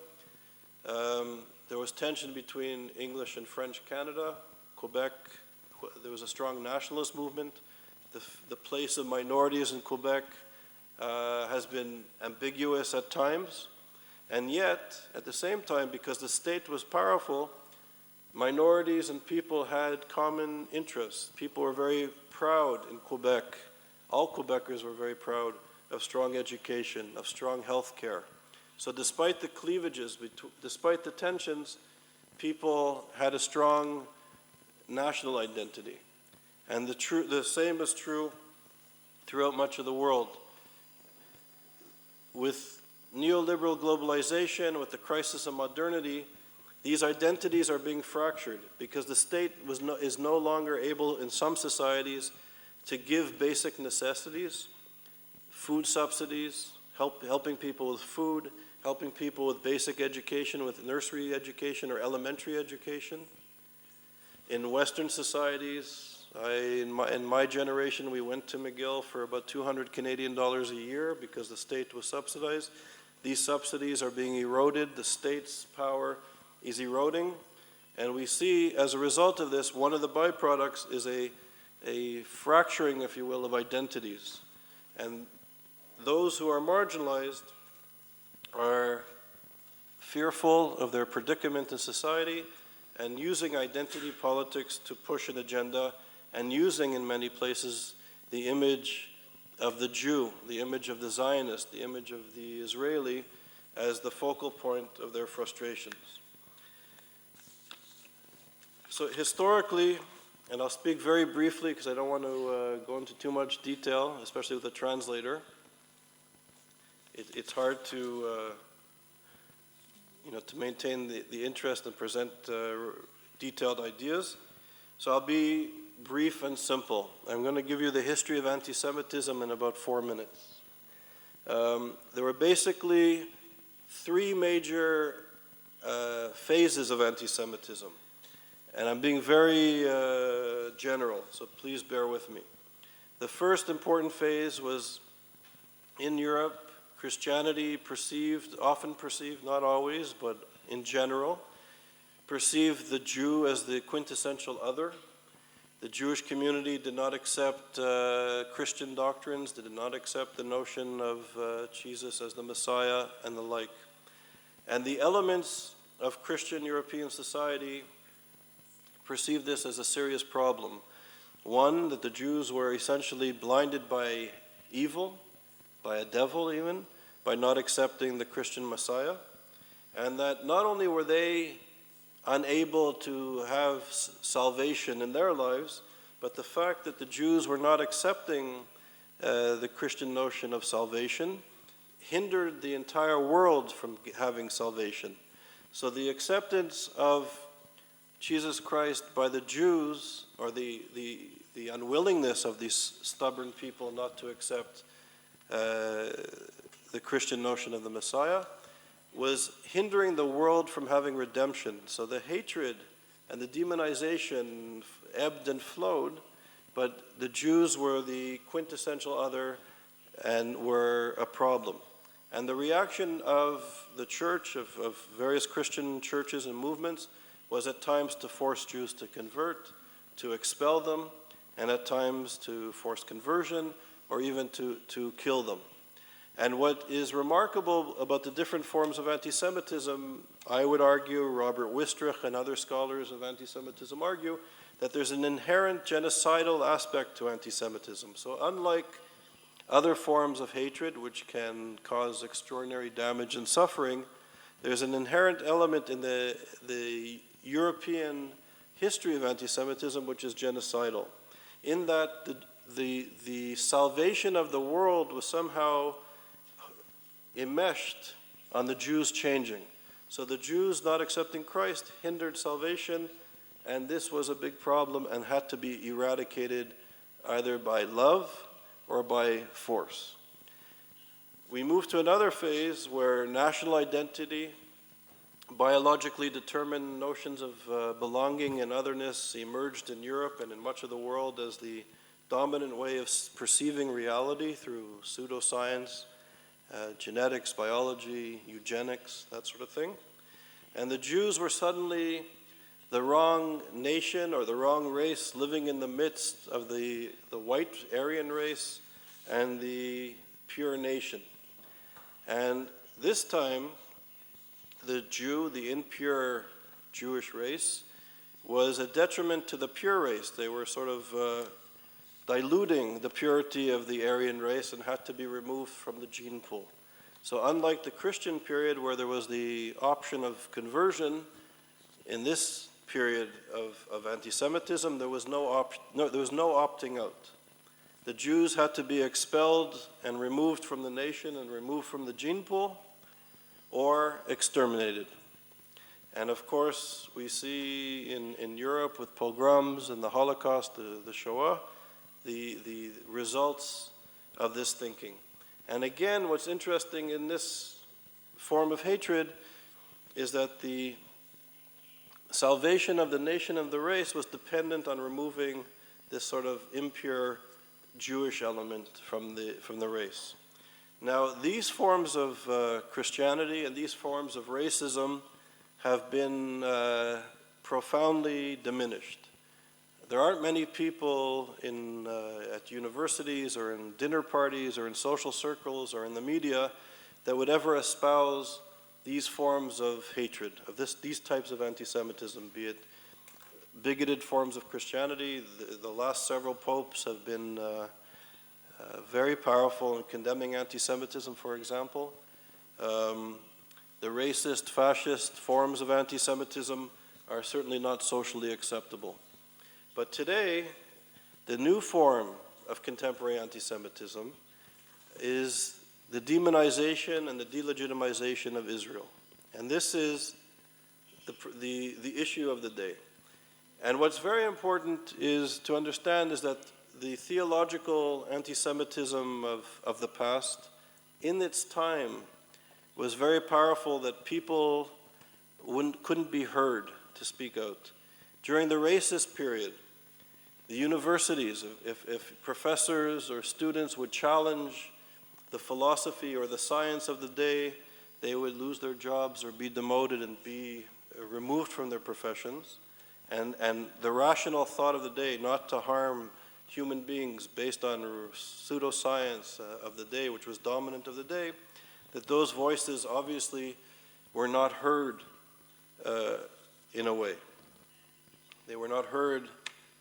there was tension between English and French Canada. Quebec, there was a strong nationalist movement. The place of minorities in Quebec has been ambiguous at times. And yet, at the same time, because the state was powerful, minorities and people had common interests. People were very proud in Quebec. All Quebecers were very proud of strong education, of strong health care. So despite the cleavages, despite the tensions, people had a strong national identity. And the same is true throughout much of the world. With neoliberal globalization, with the crisis of modernity, these identities are being fractured because the state is no longer able, in some societies, to give basic necessities, food subsidies, helping people with food, helping people with basic education, with nursery education or elementary education. In Western societies, in my generation, we went to McGill for about 200 Canadian dollars a year because the state was subsidized. These subsidies are being eroded. The state's power is eroding. And we see, as a result of this, one of the byproducts is a fracturing, if you will, of identities. And those who are marginalized are fearful of their predicament in society and using identity politics to push an agenda and using, in many places, the image of the Jew, the image of the Zionist, the image of the Israeli as the focal point of their frustrations. So historically, and I'll speak very briefly because I don't want to go into too much detail, especially with a translator. It's hard to maintain the interest and present detailed ideas. So I'll be brief and simple. I'm going to give you the history of anti-Semitism in about 4 minutes. There were basically 3 major phases of anti-Semitism. And I'm being very general, so please bear with me. The first important phase was in Europe, Christianity often perceived, not always, but in general, perceived the Jew as the quintessential other. The Jewish community did not accept Christian doctrines, did not accept the notion of Jesus as the Messiah and the like. And the elements of Christian European society perceived this as a serious problem. One, that the Jews were essentially blinded by evil, by a devil even, by not accepting the Christian Messiah, and that not only were they unable to have salvation in their lives, but the fact that the Jews were not accepting the Christian notion of salvation hindered the entire world from having salvation. So the acceptance of Jesus Christ by the Jews, or the the unwillingness of these stubborn people not to accept the Christian notion of the Messiah, was hindering the world from having redemption. So the hatred and the demonization ebbed and flowed, but the Jews were the quintessential other and were a problem. And the reaction of the church, of various Christian churches and movements, was at times to force Jews to convert, to expel them, and at times to force conversion, or even to kill them. And what is remarkable about the different forms of anti-Semitism, I would argue, Robert Wistrich and other scholars of anti-Semitism argue, that there's an inherent genocidal aspect to anti-Semitism. So unlike other forms of hatred, which can cause extraordinary damage and suffering, there's an inherent element in the European history of anti-Semitism which is genocidal, in that the salvation of the world was somehow enmeshed on the Jews changing. So the Jews not accepting Christ hindered salvation, and this was a big problem and had to be eradicated either by love or by force. We move to another phase where national identity, biologically determined notions of belonging and otherness emerged in Europe and in much of the world as the dominant way of perceiving reality through pseudoscience, genetics, biology, eugenics, that sort of thing. And the Jews were suddenly the wrong nation or the wrong race living in the midst of the white Aryan race and the pure nation. And this time, the Jew, the impure Jewish race, was a detriment to the pure race. They were sort of diluting the purity of the Aryan race and had to be removed from the gene pool. So unlike the Christian period where there was the option of conversion, in this period of anti-Semitism, there was no opting out. The Jews had to be expelled and removed from the nation and removed from the gene pool, or exterminated. And of course, we see in Europe with pogroms and the Holocaust, the Shoah, the results of this thinking. And again, what's interesting in this form of hatred is that the salvation of the nation and the race was dependent on removing this sort of impure Jewish element from the race. Now, these forms of Christianity and these forms of racism have been profoundly diminished. There aren't many people at universities or in dinner parties or in social circles or in the media that would ever espouse these forms of hatred, of these types of anti-Semitism, be it bigoted forms of Christianity. The last several popes have been very powerful in condemning anti-Semitism, for example. The racist, fascist forms of anti-Semitism are certainly not socially acceptable. But today, the new form of contemporary anti-Semitism is the demonization and the delegitimization of Israel. And this is the issue of the day. And what's very important is to understand is that the theological anti-Semitism of the past, in its time, was very powerful, that people couldn't be heard to speak out. During the racist period, the universities, if professors or students would challenge the philosophy or the science of the day, they would lose their jobs or be demoted and be removed from their professions. And the rational thought of the day, not to harm human beings based on pseudoscience of the day, which was dominant of the day, that those voices obviously were not heard in a way. They were not heard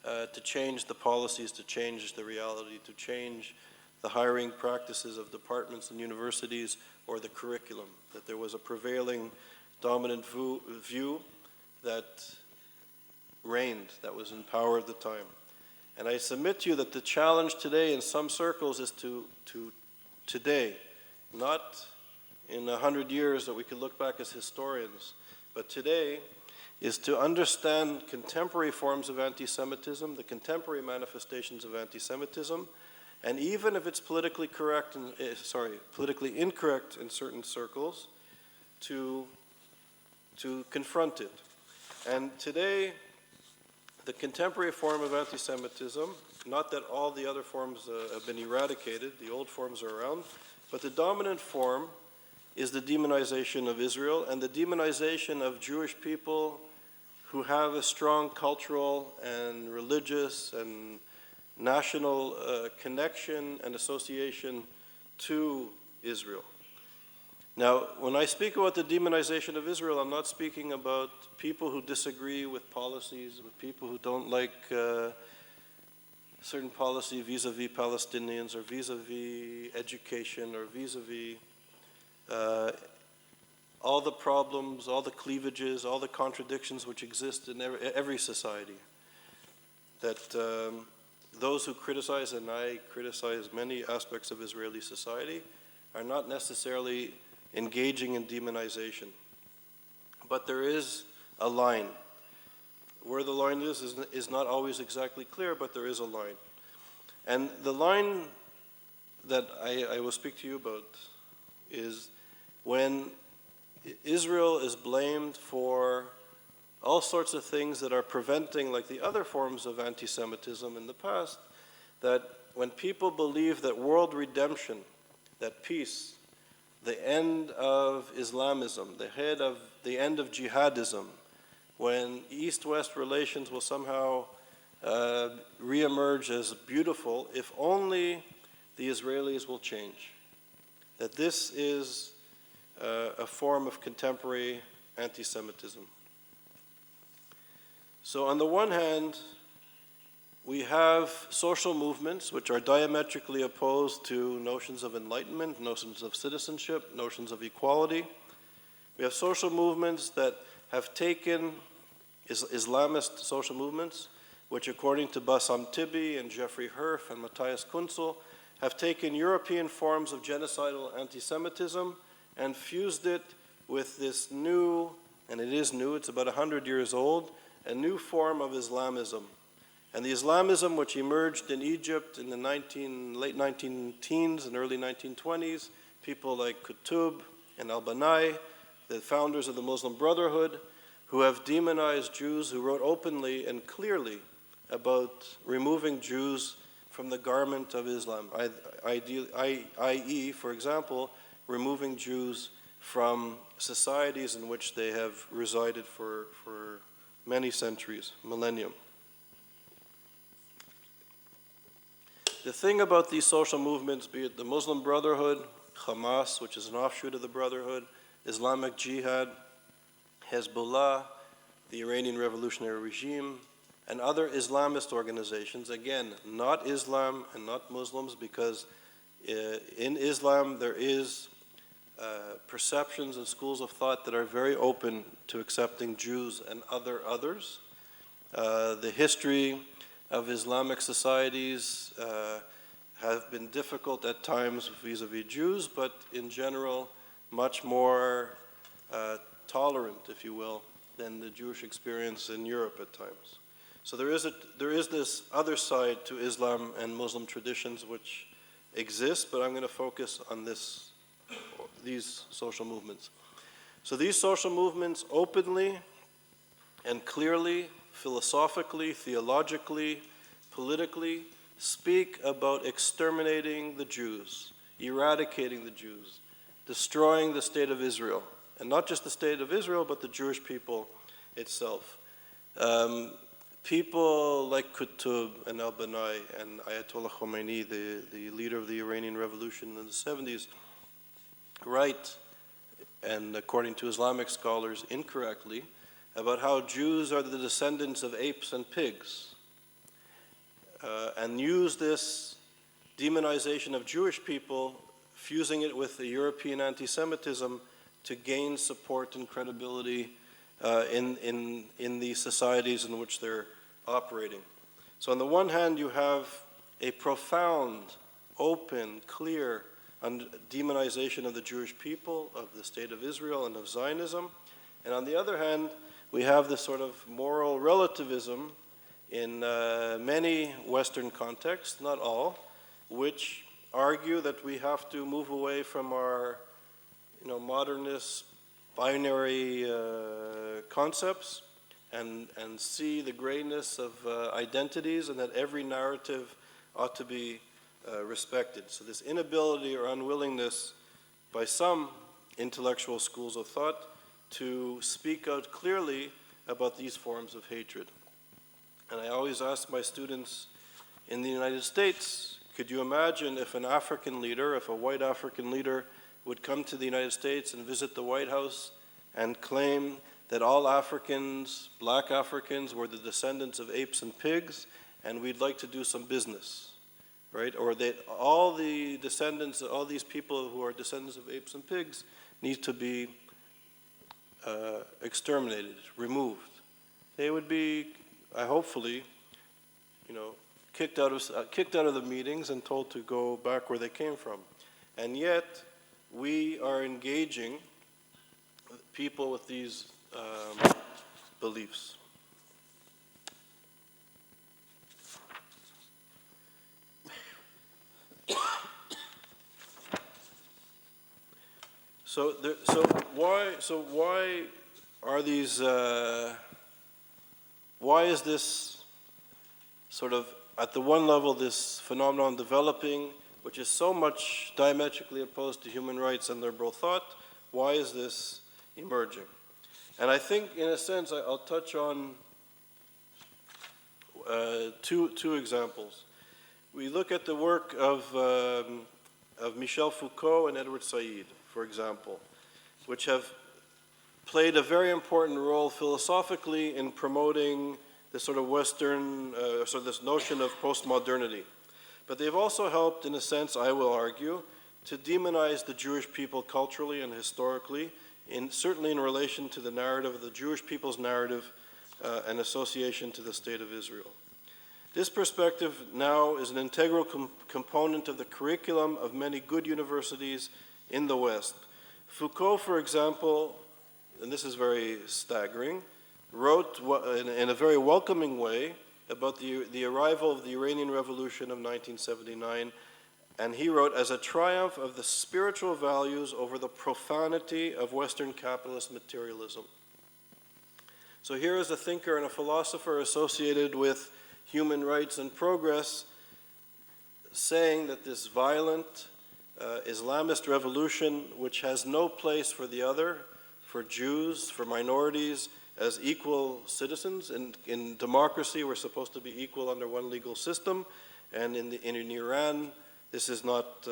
to change the policies, to change the reality, to change the hiring practices of departments and universities or the curriculum, that there was a prevailing dominant view that reigned, that was in power at the time. And I submit to you that the challenge today in some circles is to today, not in 100 years that we could look back as historians, but today is to understand contemporary forms of anti-Semitism, the contemporary manifestations of anti-Semitism, And even if it's politically politically incorrect in certain circles, to confront it. And today, the contemporary form of anti-Semitism, not that all the other forms have been eradicated, the old forms are around, but the dominant form is the demonization of Israel and the demonization of Jewish people who have a strong cultural and religious and national connection and association to Israel. Now, when I speak about the demonization of Israel, I'm not speaking about people who disagree with policies, with people who don't like certain policy vis-a-vis Palestinians or vis-a-vis education or vis-a-vis all the problems, all the cleavages, all the contradictions which exist in every society. That those who criticize, and I criticize many aspects of Israeli society, are not necessarily engaging in demonization. But there is a line. Where the line is not always exactly clear, but there is a line. And the line that I will speak to you about is when Israel is blamed for all sorts of things that are preventing, like the other forms of anti-Semitism in the past, that when people believe that world redemption, that peace, the end of Islamism, the end of jihadism, when East-West relations will somehow reemerge as beautiful, if only the Israelis will change. That this is a form of contemporary anti-Semitism. So on the one hand, we have social movements which are diametrically opposed to notions of enlightenment, notions of citizenship, notions of equality. We have social movements that have taken Islamist social movements, which according to Bassam Tibi and Jeffrey Herf and Matthias Kunzel, have taken European forms of genocidal anti-Semitism and fused it with this new, and it is new, it's about 100 years old, a new form of Islamism. And the Islamism which emerged in Egypt in the late 19-teens and early 1920s, people like Qutb and al-Banai, the founders of the Muslim Brotherhood, who have demonized Jews, who wrote openly and clearly about removing Jews from the garment of Islam, i.e., for example, removing Jews from societies in which they have resided for many centuries, millennium. The thing about these social movements, be it the Muslim Brotherhood, Hamas, which is an offshoot of the Brotherhood, Islamic Jihad, Hezbollah, the Iranian Revolutionary Regime, and other Islamist organizations, again, not Islam and not Muslims, because in Islam there is perceptions and schools of thought that are very open to accepting Jews and others. The history of Islamic societies have been difficult at times vis-a-vis Jews, but in general much more tolerant, if you will, than the Jewish experience in Europe at times. So there is this other side to Islam and Muslim traditions which exist, but I'm going to focus on these social movements. So these social movements openly and clearly, philosophically, theologically, politically, speak about exterminating the Jews, eradicating the Jews, destroying the state of Israel, and not just the state of Israel, but the Jewish people itself. People like Qutb and al-Banai and Ayatollah Khomeini, the leader of the Iranian Revolution in the 70s, write, and according to Islamic scholars incorrectly, about how Jews are the descendants of apes and pigs, and use this demonization of Jewish people, fusing it with the European anti-Semitism to gain support and credibility in the societies in which they're operating. So on the one hand, you have a profound, open, clear demonization of the Jewish people, of the state of Israel, and of Zionism. And on the other hand, we have this sort of moral relativism in many Western contexts, not all, which argue that we have to move away from our, modernist binary concepts and see the grayness of identities, and that every narrative ought to be respected. So this inability or unwillingness by some intellectual schools of thought to speak out clearly about these forms of hatred. And I always ask my students in the United States, could you imagine if an African leader, if a white African leader would come to the United States and visit the White House and claim that all Africans, black Africans, were the descendants of apes and pigs, and we'd like to do some business, right? Or that all the descendants, all these people who are descendants of apes and pigs need to be exterminated, removed. They would be, hopefully, kicked out of the meetings and told to go back where they came from. And yet, we are engaging people with these beliefs. So why are these? Why is this sort of at the one level this phenomenon developing, which is so much diametrically opposed to human rights and liberal thought? Why is this emerging? And I think, in a sense, I'll touch on two examples. We look at the work of Michel Foucault and Edward Said, for example, which have played a very important role philosophically in promoting this sort of Western, so this notion of postmodernity. But they've also helped, in a sense, I will argue, to demonize the Jewish people culturally and historically, certainly in relation to the narrative of the Jewish people's narrative and association to the State of Israel. This perspective now is an integral component of the curriculum of many good universities in the West. Foucault, for example, and this is very staggering, wrote in a very welcoming way about the arrival of the Iranian Revolution of 1979, and he wrote, as a triumph of the spiritual values over the profanity of Western capitalist materialism. So here is a thinker and a philosopher associated with human rights and progress saying that this violent Islamist revolution, which has no place for the other, for Jews, for minorities, as equal citizens. In democracy, we're supposed to be equal under one legal system, and in Iran, this is not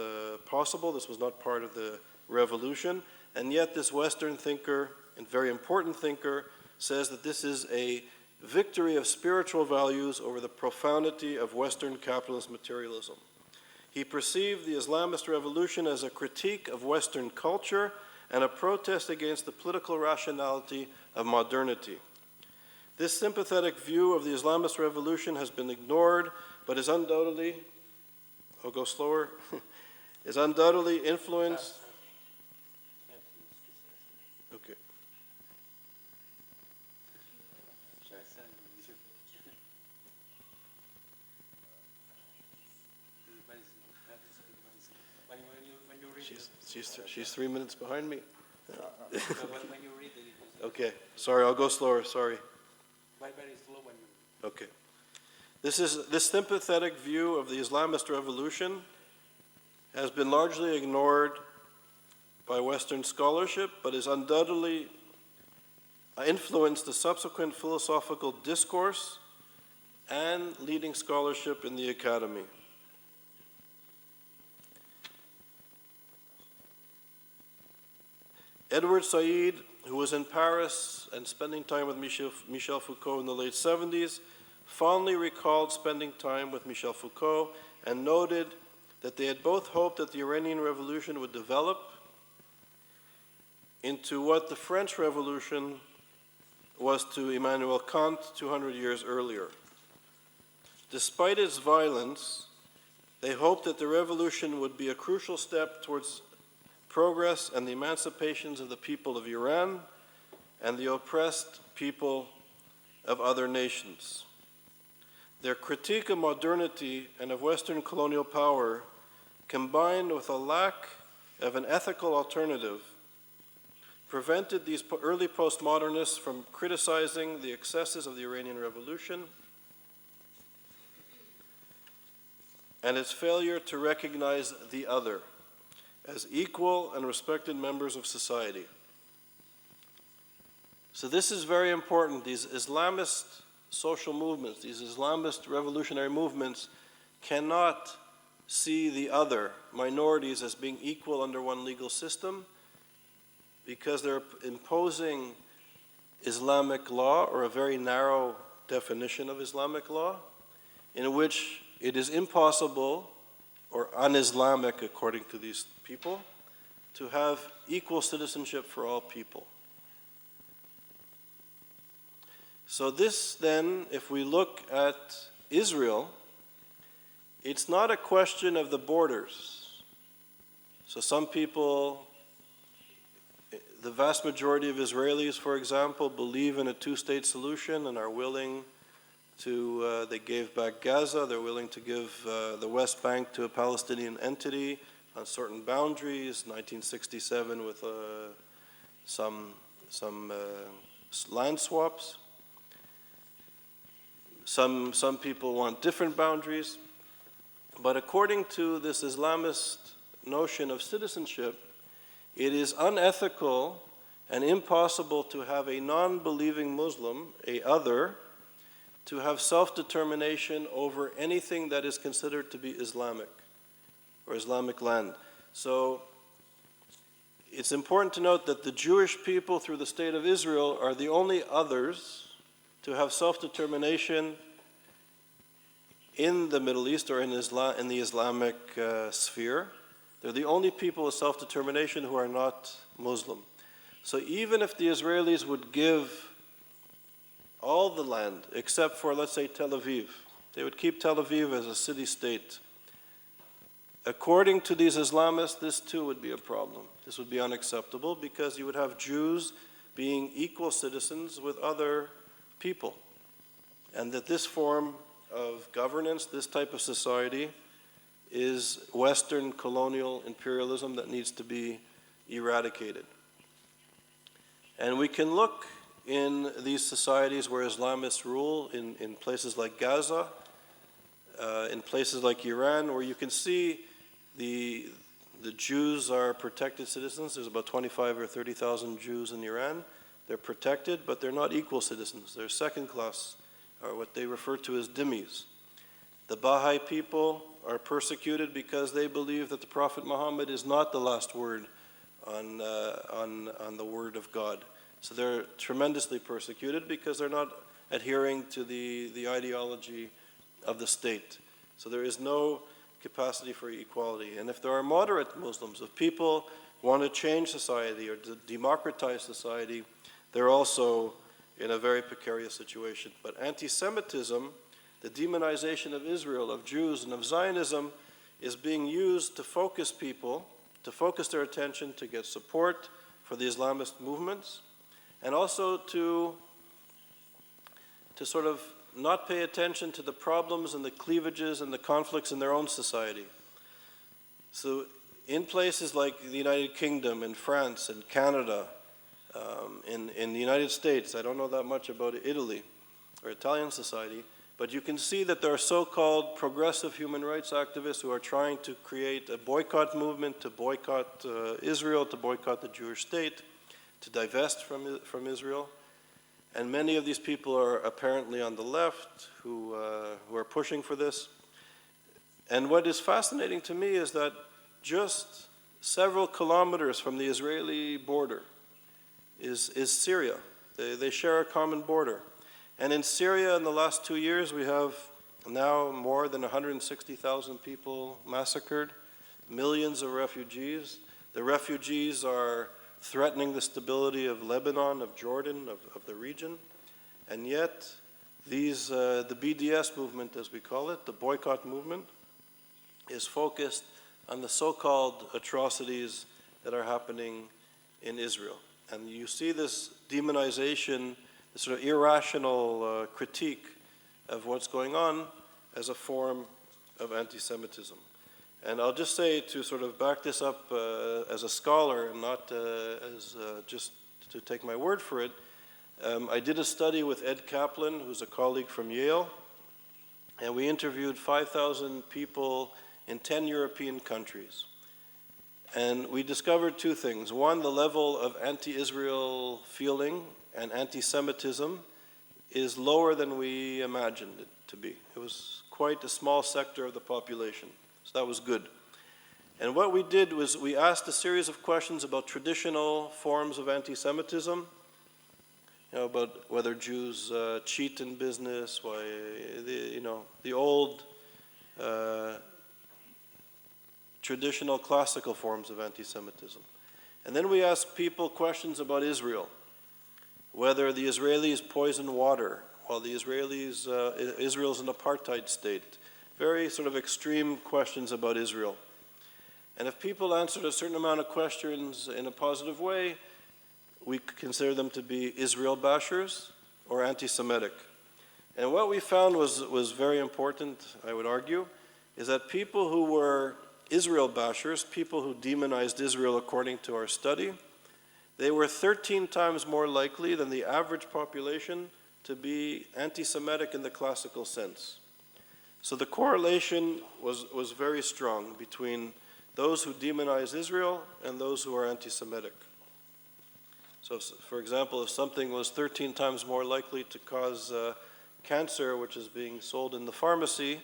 possible. This was not part of the revolution, and yet this Western thinker, and very important thinker, says that this is a victory of spiritual values over the profanity of Western capitalist materialism. He perceived the Islamist revolution as a critique of Western culture and a protest against the political rationality of modernity. This sympathetic view of the Islamist revolution has been ignored, but is undoubtedly, I'll go slower, is undoubtedly influenced. Okay. She's 3 minutes behind me. Okay, sorry, I'll go slower, sorry. Okay. This sympathetic view of the Islamist revolution has been largely ignored by Western scholarship, but has undoubtedly influenced the subsequent philosophical discourse and leading scholarship in the academy. Edward Said, who was in Paris and spending time with Michel Foucault in the late 70s, fondly recalled spending time with Michel Foucault and noted that they had both hoped that the Iranian Revolution would develop into what the French Revolution was to Immanuel Kant 200 years earlier. Despite its violence, they hoped that the revolution would be a crucial step towards progress and the emancipations of the people of Iran and the oppressed people of other nations. Their critique of modernity and of Western colonial power, combined with a lack of an ethical alternative, prevented these early postmodernists from criticizing the excesses of the Iranian Revolution and its failure to recognize the other as equal and respected members of society. So this is very important. These Islamist social movements, these Islamist revolutionary movements cannot see the other minorities as being equal under one legal system, because they're imposing Islamic law, or a very narrow definition of Islamic law, in which it is impossible or un-Islamic, according to these people, to have equal citizenship for all people. So this then, if we look at Israel, it's not a question of the borders. So some people, the vast majority of Israelis, for example, believe in a two-state solution and are willing to, they gave back Gaza, they're willing to give the West Bank to a Palestinian entity on certain boundaries, 1967 with some land swaps. Some people want different boundaries. But according to this Islamist notion of citizenship, it is unethical and impossible to have a non-believing Muslim, a other, to have self-determination over anything that is considered to be Islamic or Islamic land. So it's important to note that the Jewish people through the state of Israel are the only others to have self-determination in the Middle East or in the Islamic sphere. They're the only people with self-determination who are not Muslim. So even if the Israelis would give all the land except for, let's say, Tel Aviv, they would keep Tel Aviv as a city-state. According to these Islamists, this too would be a problem. This would be unacceptable, because you would have Jews being equal citizens with other people. And that this form of governance, this type of society, is Western colonial imperialism that needs to be eradicated. And we can look in these societies where Islamists rule, in places like Gaza, in places like Iran, where you can see the Jews are protected citizens. There's about 25 or 30,000 Jews in Iran. They're protected, but they're not equal citizens. They're second class, or what they refer to as dhimmis. The Baha'i people are persecuted because they believe that the Prophet Muhammad is not the last word on the word of God. So they're tremendously persecuted because they're not adhering to the ideology of the state. So there is no capacity for equality. And if there are moderate Muslims, if people want to change society or democratize society, they're also in a very precarious situation. But anti-Semitism, the demonization of Israel, of Jews, and of Zionism is being used to focus people, to focus their attention, to get support for the Islamist movements, and also to sort of not pay attention to the problems and the cleavages and the conflicts in their own society. So in places like the United Kingdom and France and Canada, in the United States, I don't know that much about Italy or Italian society, but you can see that there are so-called progressive human rights activists who are trying to create a boycott movement, to boycott Israel, to boycott the Jewish state, to divest from Israel. And many of these people are apparently on the left who are pushing for this. And what is fascinating to me is that just several kilometers from the Israeli border is Syria. They share a common border. And in Syria, in the last 2 years, we have now more than 160,000 people massacred, millions of refugees. The refugees are threatening the stability of Lebanon, of Jordan, of the region. And yet, the BDS movement, as we call it, the boycott movement, is focused on the so-called atrocities that are happening in Israel. And you see this demonization, this sort of irrational critique of what's going on as a form of anti-Semitism. And I'll just say, to sort of back this up as a scholar and not as just to take my word for it, I did a study with Ed Kaplan, who's a colleague from Yale, and we interviewed 5,000 people in 10 European countries. And we discovered two things. One, the level of anti-Israel feeling and anti-Semitism is lower than we imagined it to be. It was quite a small sector of the population, so that was good. And what we did was we asked a series of questions about traditional forms of anti-Semitism, about whether Jews cheat in business, why the old traditional classical forms of anti-Semitism. And then we asked people questions about Israel, whether the Israelis poison water, while the Israelis, Israel's an apartheid state. Very sort of extreme questions about Israel. And if people answered a certain amount of questions in a positive way, we consider them to be Israel bashers or anti-Semitic. And what we found was very important, I would argue, is that people who were Israel bashers, people who demonized Israel according to our study, they were 13 times more likely than the average population to be anti-Semitic in the classical sense. So the correlation was very strong between those who demonize Israel and those who are anti-Semitic. So, for example, if something was 13 times more likely to cause cancer, which is being sold in the pharmacy,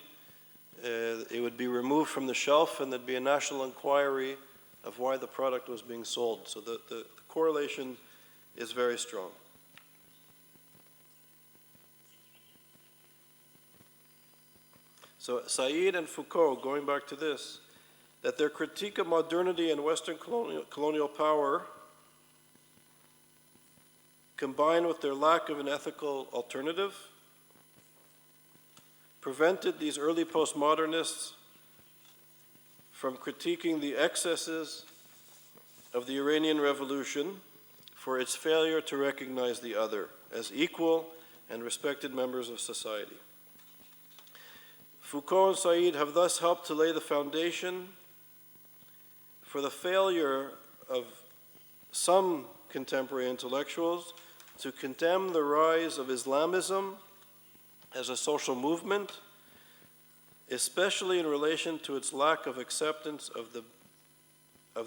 it would be removed from the shelf and there'd be a national inquiry of why the product was being sold. So the correlation is very strong. So Said and Foucault, going back to this, that their critique of modernity and Western colonial power, combined with their lack of an ethical alternative, prevented these early postmodernists from critiquing the excesses of the Iranian Revolution for its failure to recognize the other as equal and respected members of society. Foucault and Said have thus helped to lay the foundation for the failure of some contemporary intellectuals to condemn the rise of Islamism as a social movement, especially in relation to its lack of acceptance of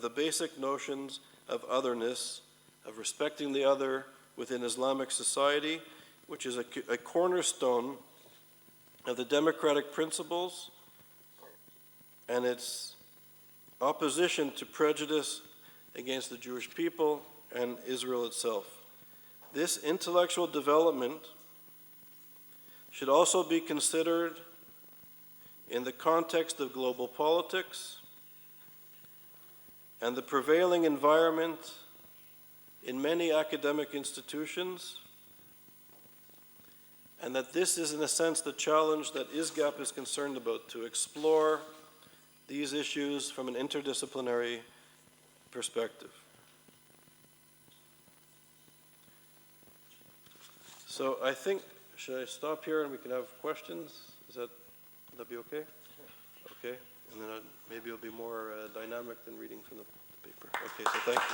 the basic notions of otherness, of respecting the other within Islamic society, which is a cornerstone of the democratic principles and its opposition to prejudice against the Jewish people and Israel itself. This intellectual development should also be considered in the context of global politics and the prevailing environment in many academic institutions, and that this is, in a sense, the challenge that Isgap is concerned about, to explore these issues from an interdisciplinary perspective. So I think, should I stop here and we can have questions? Would that be okay? Okay, and then maybe it'll be more dynamic than reading from the paper. Okay, so thank you.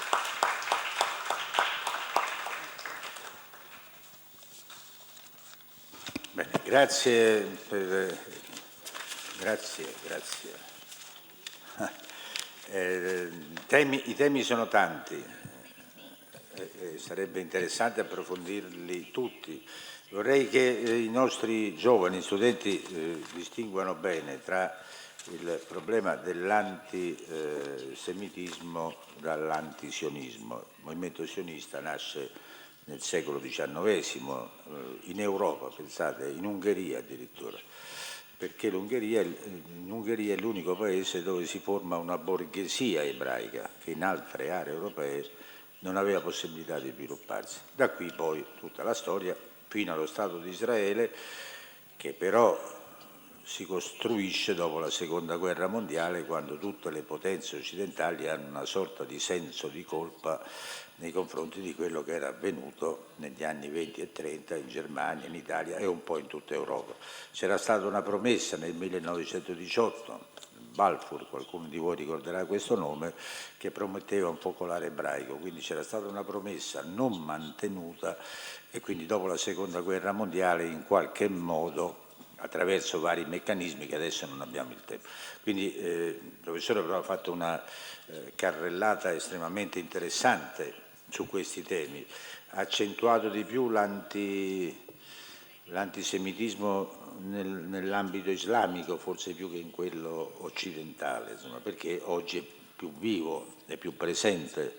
Bene, grazie. I temi sono tanti, sarebbe interessante approfondirli tutti. Vorrei che i nostri giovani studenti distinguano bene tra il problema dell'antisemitismo dall'antisionismo. Il movimento sionista nasce nel secolo XIX, in Europa, pensate, in Ungheria addirittura, perché in Ungheria è l'unico paese dove si forma una borghesia ebraica che in altre aree europee non aveva possibilità di svilupparsi. Da qui poi tutta la storia fino allo Stato di Israele, che però si costruisce dopo la Seconda Guerra Mondiale, quando tutte le potenze occidentali hanno una sorta di senso di colpa nei confronti di quello che era avvenuto negli anni 20 e 30 in Germania, in Italia e un po' in tutta Europa. C'era stata una promessa nel 1918, Balfour, qualcuno di voi ricorderà questo nome, che prometteva un focolare ebraico, quindi c'era stata una promessa non mantenuta e quindi dopo la Seconda Guerra Mondiale in qualche modo, attraverso vari meccanismi che adesso non abbiamo il tempo. Quindi il professore aveva fatto una carrellata estremamente interessante su questi temi, ha accentuato di più l'antisemitismo nell'ambito islamico, forse più che in quello occidentale, insomma, perché oggi è più vivo, è più presente,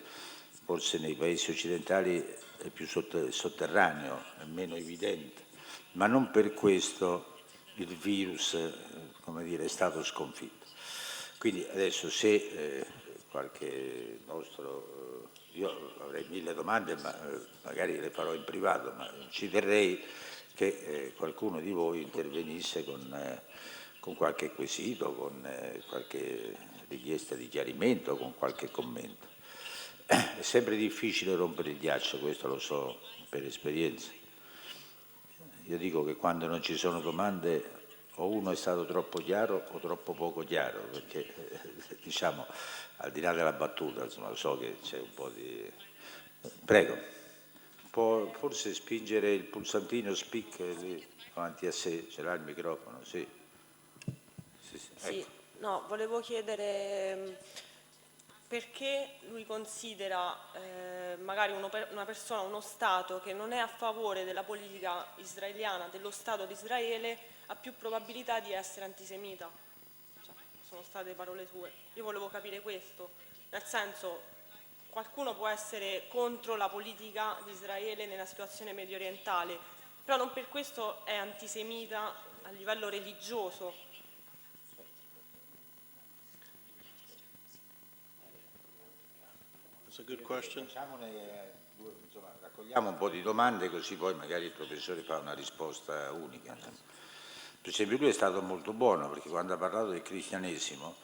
forse nei paesi occidentali è più sotterraneo, è meno evidente, ma non per questo il virus, come dire, è stato sconfitto. Quindi adesso se qualche nostro, io avrei 1000 domande, ma magari le farò in privato, ma ci terrei che qualcuno di voi intervenisse con qualche quesito, con qualche richiesta di chiarimento, con qualche commento. È sempre difficile rompere il ghiaccio, questo lo so per esperienza. Io dico che quando non ci sono domande o uno è stato troppo chiaro o troppo poco chiaro, perché diciamo, al di là della battuta, insomma, so che c'è un po' di... Prego, può forse spingere il pulsantino speak lì davanti a sé, ce l'ha il microfono, sì. Sì, Ecco. no, volevo chiedere perché lui considera magari una persona, uno Stato che non è a favore della politica israeliana, dello Stato di Israele, ha più probabilità di essere antisemita. Cioè, sono state parole sue. Io volevo capire questo, nel senso, qualcuno può essere contro la politica di Israele nella situazione medio orientale, però non per questo è antisemita a livello religioso. That's a good question. Insomma, raccogliamo un po' di domande così poi magari il professore fa una risposta unica. Per esempio lui è stato molto buono perché quando ha parlato del cristianesimo,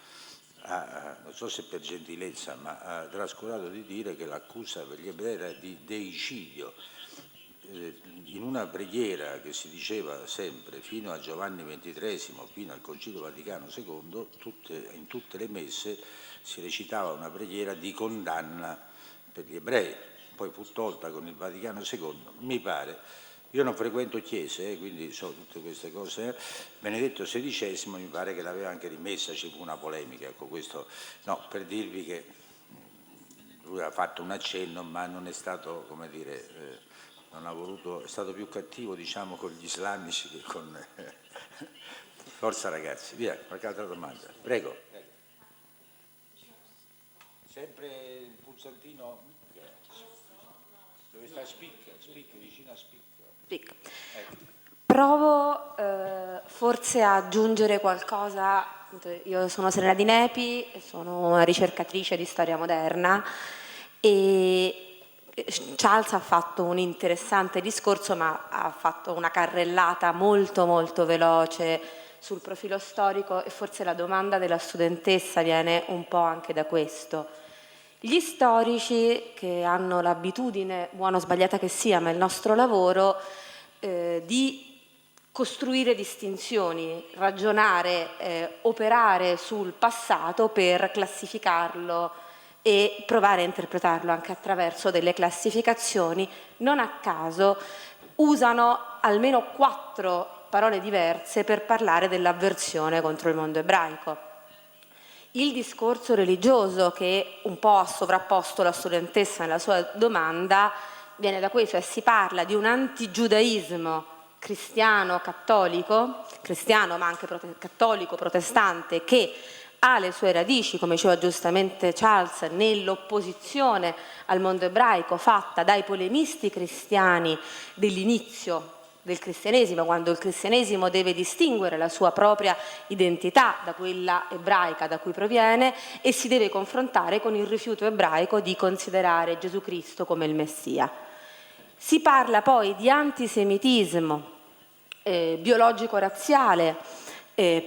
non so se per gentilezza, ma ha trascurato di dire che l'accusa per gli ebrei era di deicidio. In una preghiera che si diceva sempre fino a Giovanni XXIII, fino al Concilio Vaticano II, in tutte le messe si recitava una preghiera di condanna per gli ebrei, poi fu tolta con il Vaticano II, mi pare. Io non frequento chiese, quindi so tutte queste cose. Benedetto XVI mi pare che l'aveva anche rimessa, ci fu una polemica, ecco questo, no, per dirvi che lui ha fatto un accenno, ma non è stato, come dire, non ha voluto, è stato più cattivo, diciamo, con gli islamici che con... Forza ragazzi, via, qualche altra domanda. Prego. Sempre il pulsantino, dove sta speak, vicino a speak. Ecco. Provo forse a aggiungere qualcosa. Io sono Serena Di Nepi, sono una ricercatrice di storia moderna e Charles ha fatto un interessante discorso, ma ha fatto una carrellata molto molto veloce sul profilo storico e forse la domanda della studentessa viene un po' anche da questo. Gli storici che hanno l'abitudine, buona o sbagliata che sia, ma il nostro lavoro, di costruire distinzioni, ragionare, operare sul passato per classificarlo e provare a interpretarlo anche attraverso delle classificazioni, non a caso usano almeno 4 parole diverse per parlare dell'avversione contro il mondo ebraico. Il discorso religioso che un po' ha sovrapposto la studentessa nella sua domanda viene da questo, e si parla di un antigiudaismo cristiano ma anche cattolico protestante, che ha le sue radici, come diceva giustamente Charles, nell'opposizione al mondo ebraico fatta dai polemisti cristiani dell'inizio del cristianesimo, quando il cristianesimo deve distinguere la sua propria identità da quella ebraica da cui proviene e si deve confrontare con il rifiuto ebraico di considerare Gesù Cristo come il Messia. Si parla poi di antisemitismo biologico-razziale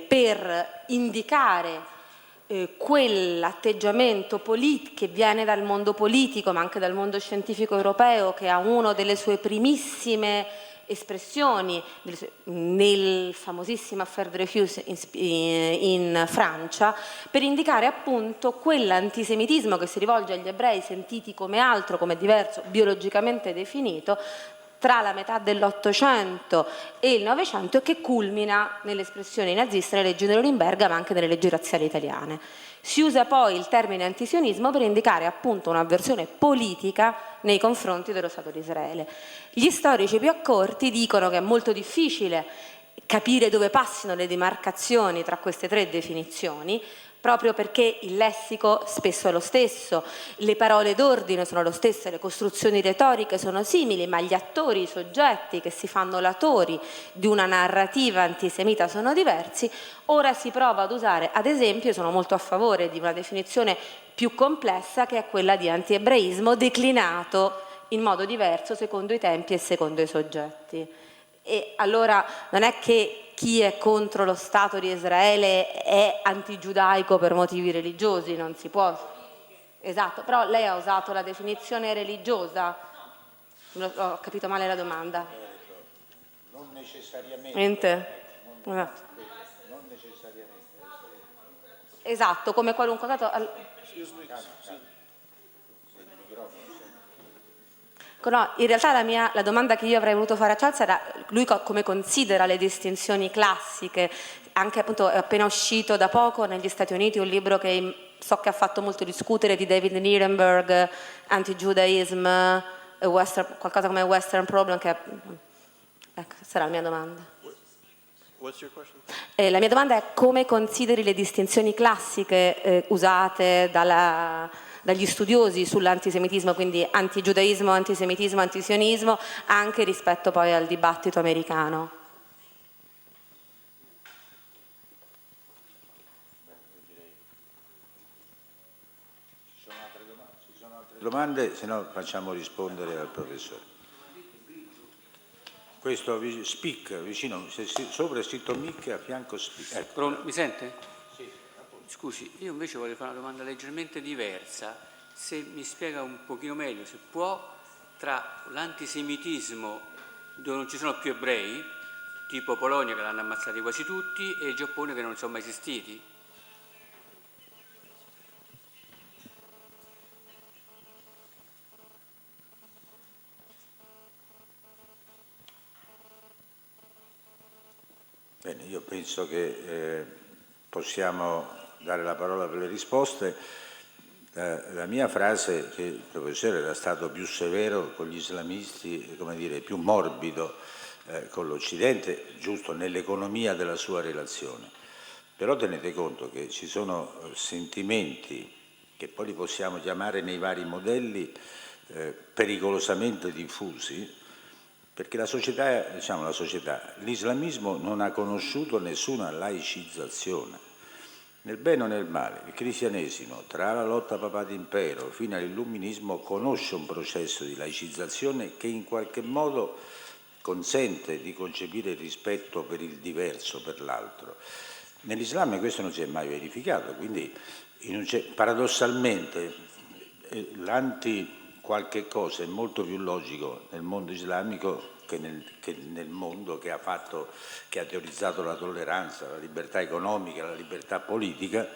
per indicare quell'atteggiamento che viene dal mondo politico ma anche dal mondo scientifico europeo, che ha una delle sue primissime espressioni nel famosissimo Affaire de Refus in Francia, per indicare appunto quell'antisemitismo che si rivolge agli ebrei sentiti come altro, come diverso, biologicamente definito, tra la metà dell'Ottocento e il Novecento, e che culmina nelle espressioni naziste, nelle leggi di Norimberga, ma anche nelle leggi razziali italiane. Si usa poi il termine antisionismo per indicare appunto un'avversione politica nei confronti dello Stato di Israele. Gli storici più accorti dicono che è molto difficile capire dove passino le demarcazioni tra queste tre definizioni, proprio perché il lessico spesso è lo stesso, le parole d'ordine sono lo stesso, le costruzioni retoriche sono simili, ma gli attori, i soggetti che si fanno latori di una narrativa antisemita sono diversi. Ora si prova ad usare, ad esempio, sono molto a favore di una definizione più complessa, che è quella di antiebraismo, declinato in modo diverso secondo i tempi e secondo i soggetti. E allora non è che chi è contro lo Stato di Israele è antigiudaico per motivi religiosi, non si può. Esatto, però lei ha usato la definizione religiosa, ho capito male la domanda. Non necessariamente. Non necessariamente. Esatto, come qualunque dato. No, in realtà la domanda che io avrei voluto fare a Charles era lui come considera le distinzioni classiche, anche appunto è appena uscito da poco negli Stati Uniti un libro che so che ha fatto molto discutere, di David Nirenberg, Anti-Judaism, qualcosa come Western Problem, che ecco, sarà la mia domanda. What's your question? La mia domanda è come consideri le distinzioni classiche usate dagli studiosi sull'antisemitismo, quindi antigiudaismo, antisemitismo, antisionismo, anche rispetto poi al dibattito americano. Ci sono altre domande? Se no facciamo rispondere al professore. Questo speak vicino, sopra è scritto mic, a fianco speak. Ecco. Mi sente? Sì. Scusi, io invece voglio fare una domanda leggermente diversa, se mi spiega un pochino meglio, se può, tra l'antisemitismo dove non ci sono più ebrei, tipo Polonia che l'hanno ammazzati quasi tutti, e il Giappone che non sono mai esistiti. Bene, io penso che possiamo dare la parola per le risposte. La mia frase, che il professore era stato più severo con gli islamisti, come dire, più morbido con l'Occidente, giusto nell'economia della sua relazione. Però tenete conto che ci sono sentimenti che poi li possiamo chiamare nei vari modelli pericolosamente diffusi, perché l'islamismo non ha conosciuto nessuna laicizzazione, nel bene o nel male. Il cristianesimo, tra la lotta papà-impero fino all'illuminismo, conosce un processo di laicizzazione che in qualche modo consente di concepire il rispetto per il diverso, per l'altro. Nell'Islam questo non si è mai verificato, quindi paradossalmente l'anti qualche cosa è molto più logico nel mondo islamico che nel mondo che ha teorizzato la tolleranza, la libertà economica, la libertà politica,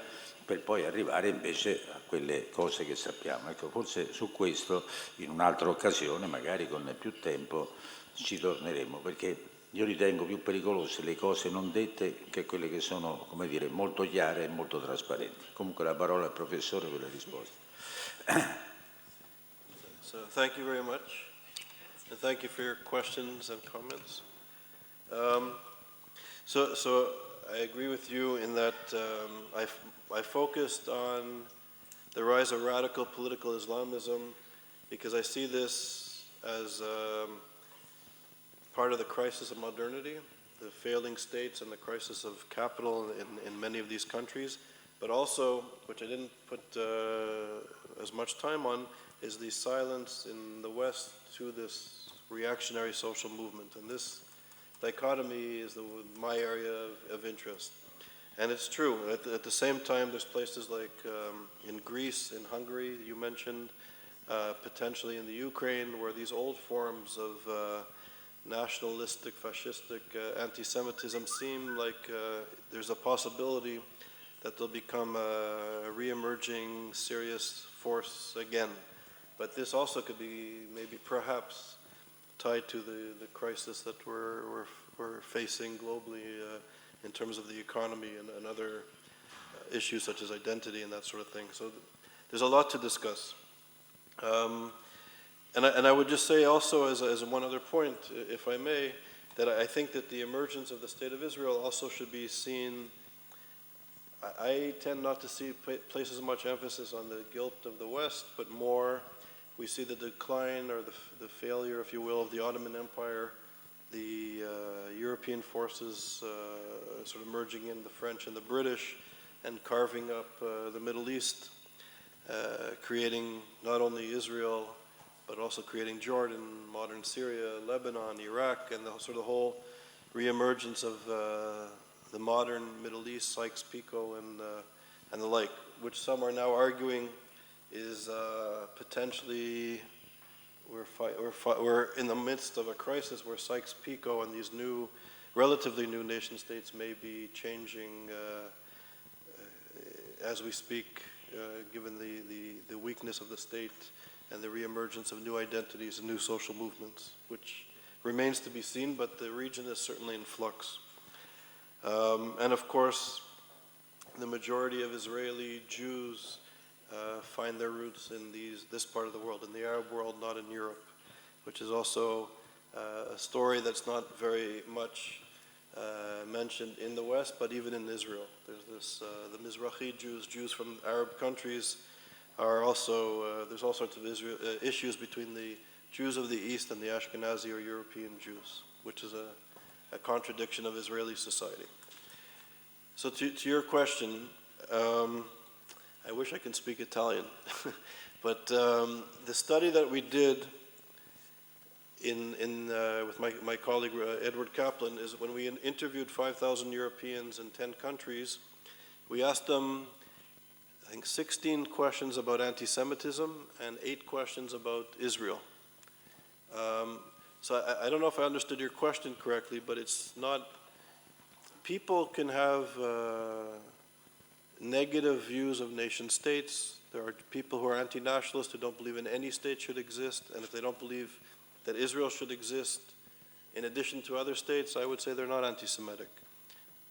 per poi arrivare invece a quelle cose che sappiamo. Ecco, forse su questo in un'altra occasione, magari con più tempo, ci torneremo, perché io ritengo più pericolose le cose non dette che quelle che sono, come dire, molto chiare e molto trasparenti. Comunque la parola al professore per le risposte. So thank you very much, and thank you for your questions and comments. So I agree with you in that I focused on the rise of radical political Islamism because I see this as part of the crisis of modernity, the failing states and the crisis of capital in many of these countries, but also, which I didn't put as much time on, is the silence in the West to this reactionary social movement. And this dichotomy is my area of interest. And it's true. At the same time, there's places like in Greece, in Hungary, you mentioned, potentially in the Ukraine, where these old forms of nationalistic, fascistic anti-Semitism seem like there's a possibility that they'll become a re-emerging serious force again. But this also could be maybe perhaps tied to the crisis that we're facing globally in terms of the economy and other issues such as identity and that sort of thing. So there's a lot to discuss. And I would just say also as one other point, if I may, that I think that the emergence of the State of Israel also should be seen. I tend not to place as much emphasis on the guilt of the West, but more we see the decline or the failure, if you will, of the Ottoman Empire, the European forces sort of merging in the French and the British and carving up the Middle East, creating not only Israel, but also creating Jordan, modern Syria, Lebanon, Iraq, and the sort of whole reemergence of the modern Middle East, Sykes-Picot and the like, which some are now arguing is potentially we're in the midst of a crisis where Sykes-Picot and these new, relatively new nation states may be changing as we speak, given the weakness of the state and the reemergence of new identities and new social movements, which remains to be seen, but the region is certainly in flux. And of course, the majority of Israeli Jews find their roots in this part of the world, in the Arab world, not in Europe, which is also a story that's not very much mentioned in the West, but even in Israel. There's this, the Mizrahi Jews from Arab countries are also, there's all sorts of issues between the Jews of the East and the Ashkenazi or European Jews, which is a contradiction of Israeli society. So to your question, I wish I could speak Italian, but the study that we did with my colleague Edward Kaplan is when we interviewed 5,000 Europeans in 10 countries, we asked them, I think, 16 questions about anti-Semitism and 8 questions about Israel. So I don't know if I understood your question correctly, but it's not, people can have negative views of nation states. There are people who are anti-nationalists who don't believe in any state should exist, and if they don't believe that Israel should exist in addition to other states, I would say they're not anti-Semitic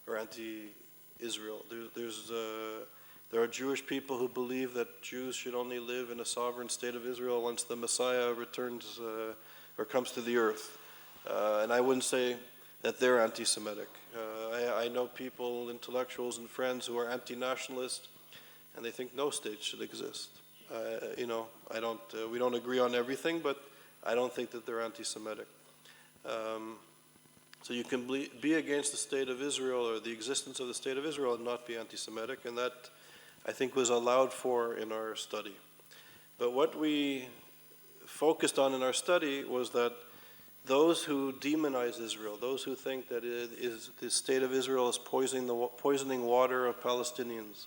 or anti-Israel. There are Jewish people who believe that Jews should only live in a sovereign state of Israel once the Messiah returns or comes to the earth. And I wouldn't say that they're anti-Semitic. I know people, intellectuals and friends who are anti-nationalist, and they think no state should exist. We don't agree on everything, but I don't think that they're anti-Semitic. So you can be against the state of Israel or the existence of the state of Israel and not be anti-Semitic, and that, I think, was allowed for in our study. But what we focused on in our study was that those who demonize Israel, those who think that the state of Israel is poisoning water of Palestinians,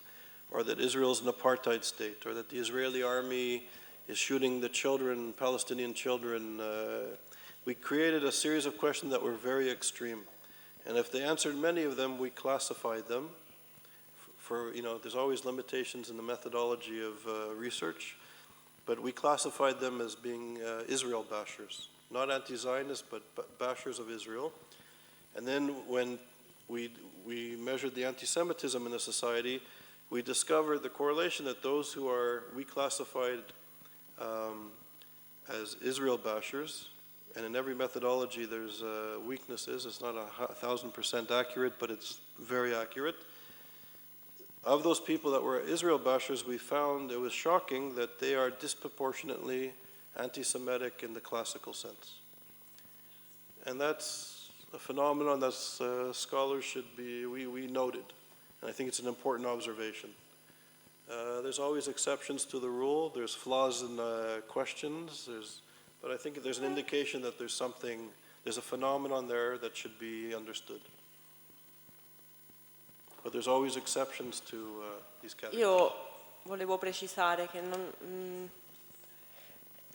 or that Israel is an apartheid state, or that the Israeli army is shooting the children, Palestinian children, we created a series of questions that were very extreme. And if they answered many of them, we classified them. There's always limitations in the methodology of research, but we classified them as being Israel bashers. Not anti-Zionists, but bashers of Israel. And then when we measured the anti-Semitism in the society, we discovered the correlation that those who we classified as Israel bashers, and in every methodology there's weaknesses. It's not 1,000% accurate, but it's very accurate. Of those people that were Israel bashers, we found it was shocking that they are disproportionately anti-Semitic in the classical sense. And that's a phenomenon that scholars should be, we noted. And I think it's an important observation. There's always exceptions to the rule. There's flaws in questions. But I think there's an indication that there's a phenomenon there that should be understood. but there's always exceptions to these categories. Io volevo precisare che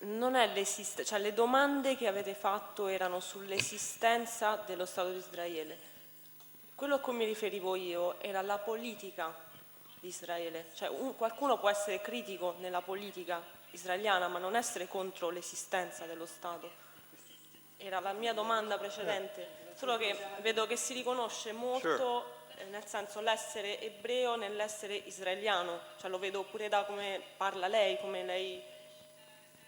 non è cioè le domande che avete fatto erano sull'esistenza dello Stato di Israele. Quello a cui mi riferivo io era la politica di Israele. Cioè qualcuno può essere critico nella politica israeliana ma non essere contro l'esistenza dello Stato. Era la mia domanda precedente, solo che vedo che si riconosce molto nel senso l'essere ebreo nell'essere israeliano, cioè lo vedo pure da come parla lei, come lei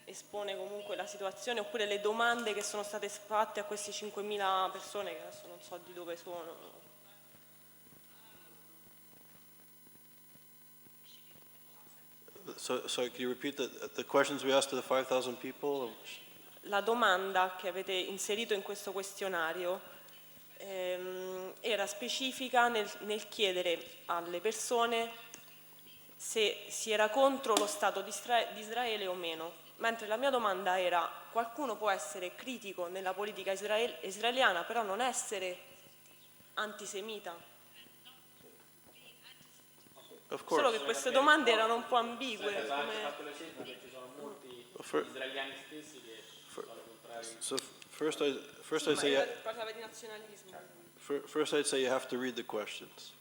espone comunque la situazione, oppure le domande che sono state fatte a questi 5.000 persone che adesso non so di dove sono. So can you repeat the questions we asked to the 5,000 people? La domanda che avete inserito in questo questionario era specifica nel chiedere alle persone se si era contro lo Stato di Israele o meno, mentre la mia domanda era: qualcuno può essere critico nella politica israeliana però non essere antisemita? Of course. Solo che queste domande erano un po' ambigue. Israeliani stessi che al contrario. So first I'd say Parlava di nazionalismo. first I'd say you have to read the questions.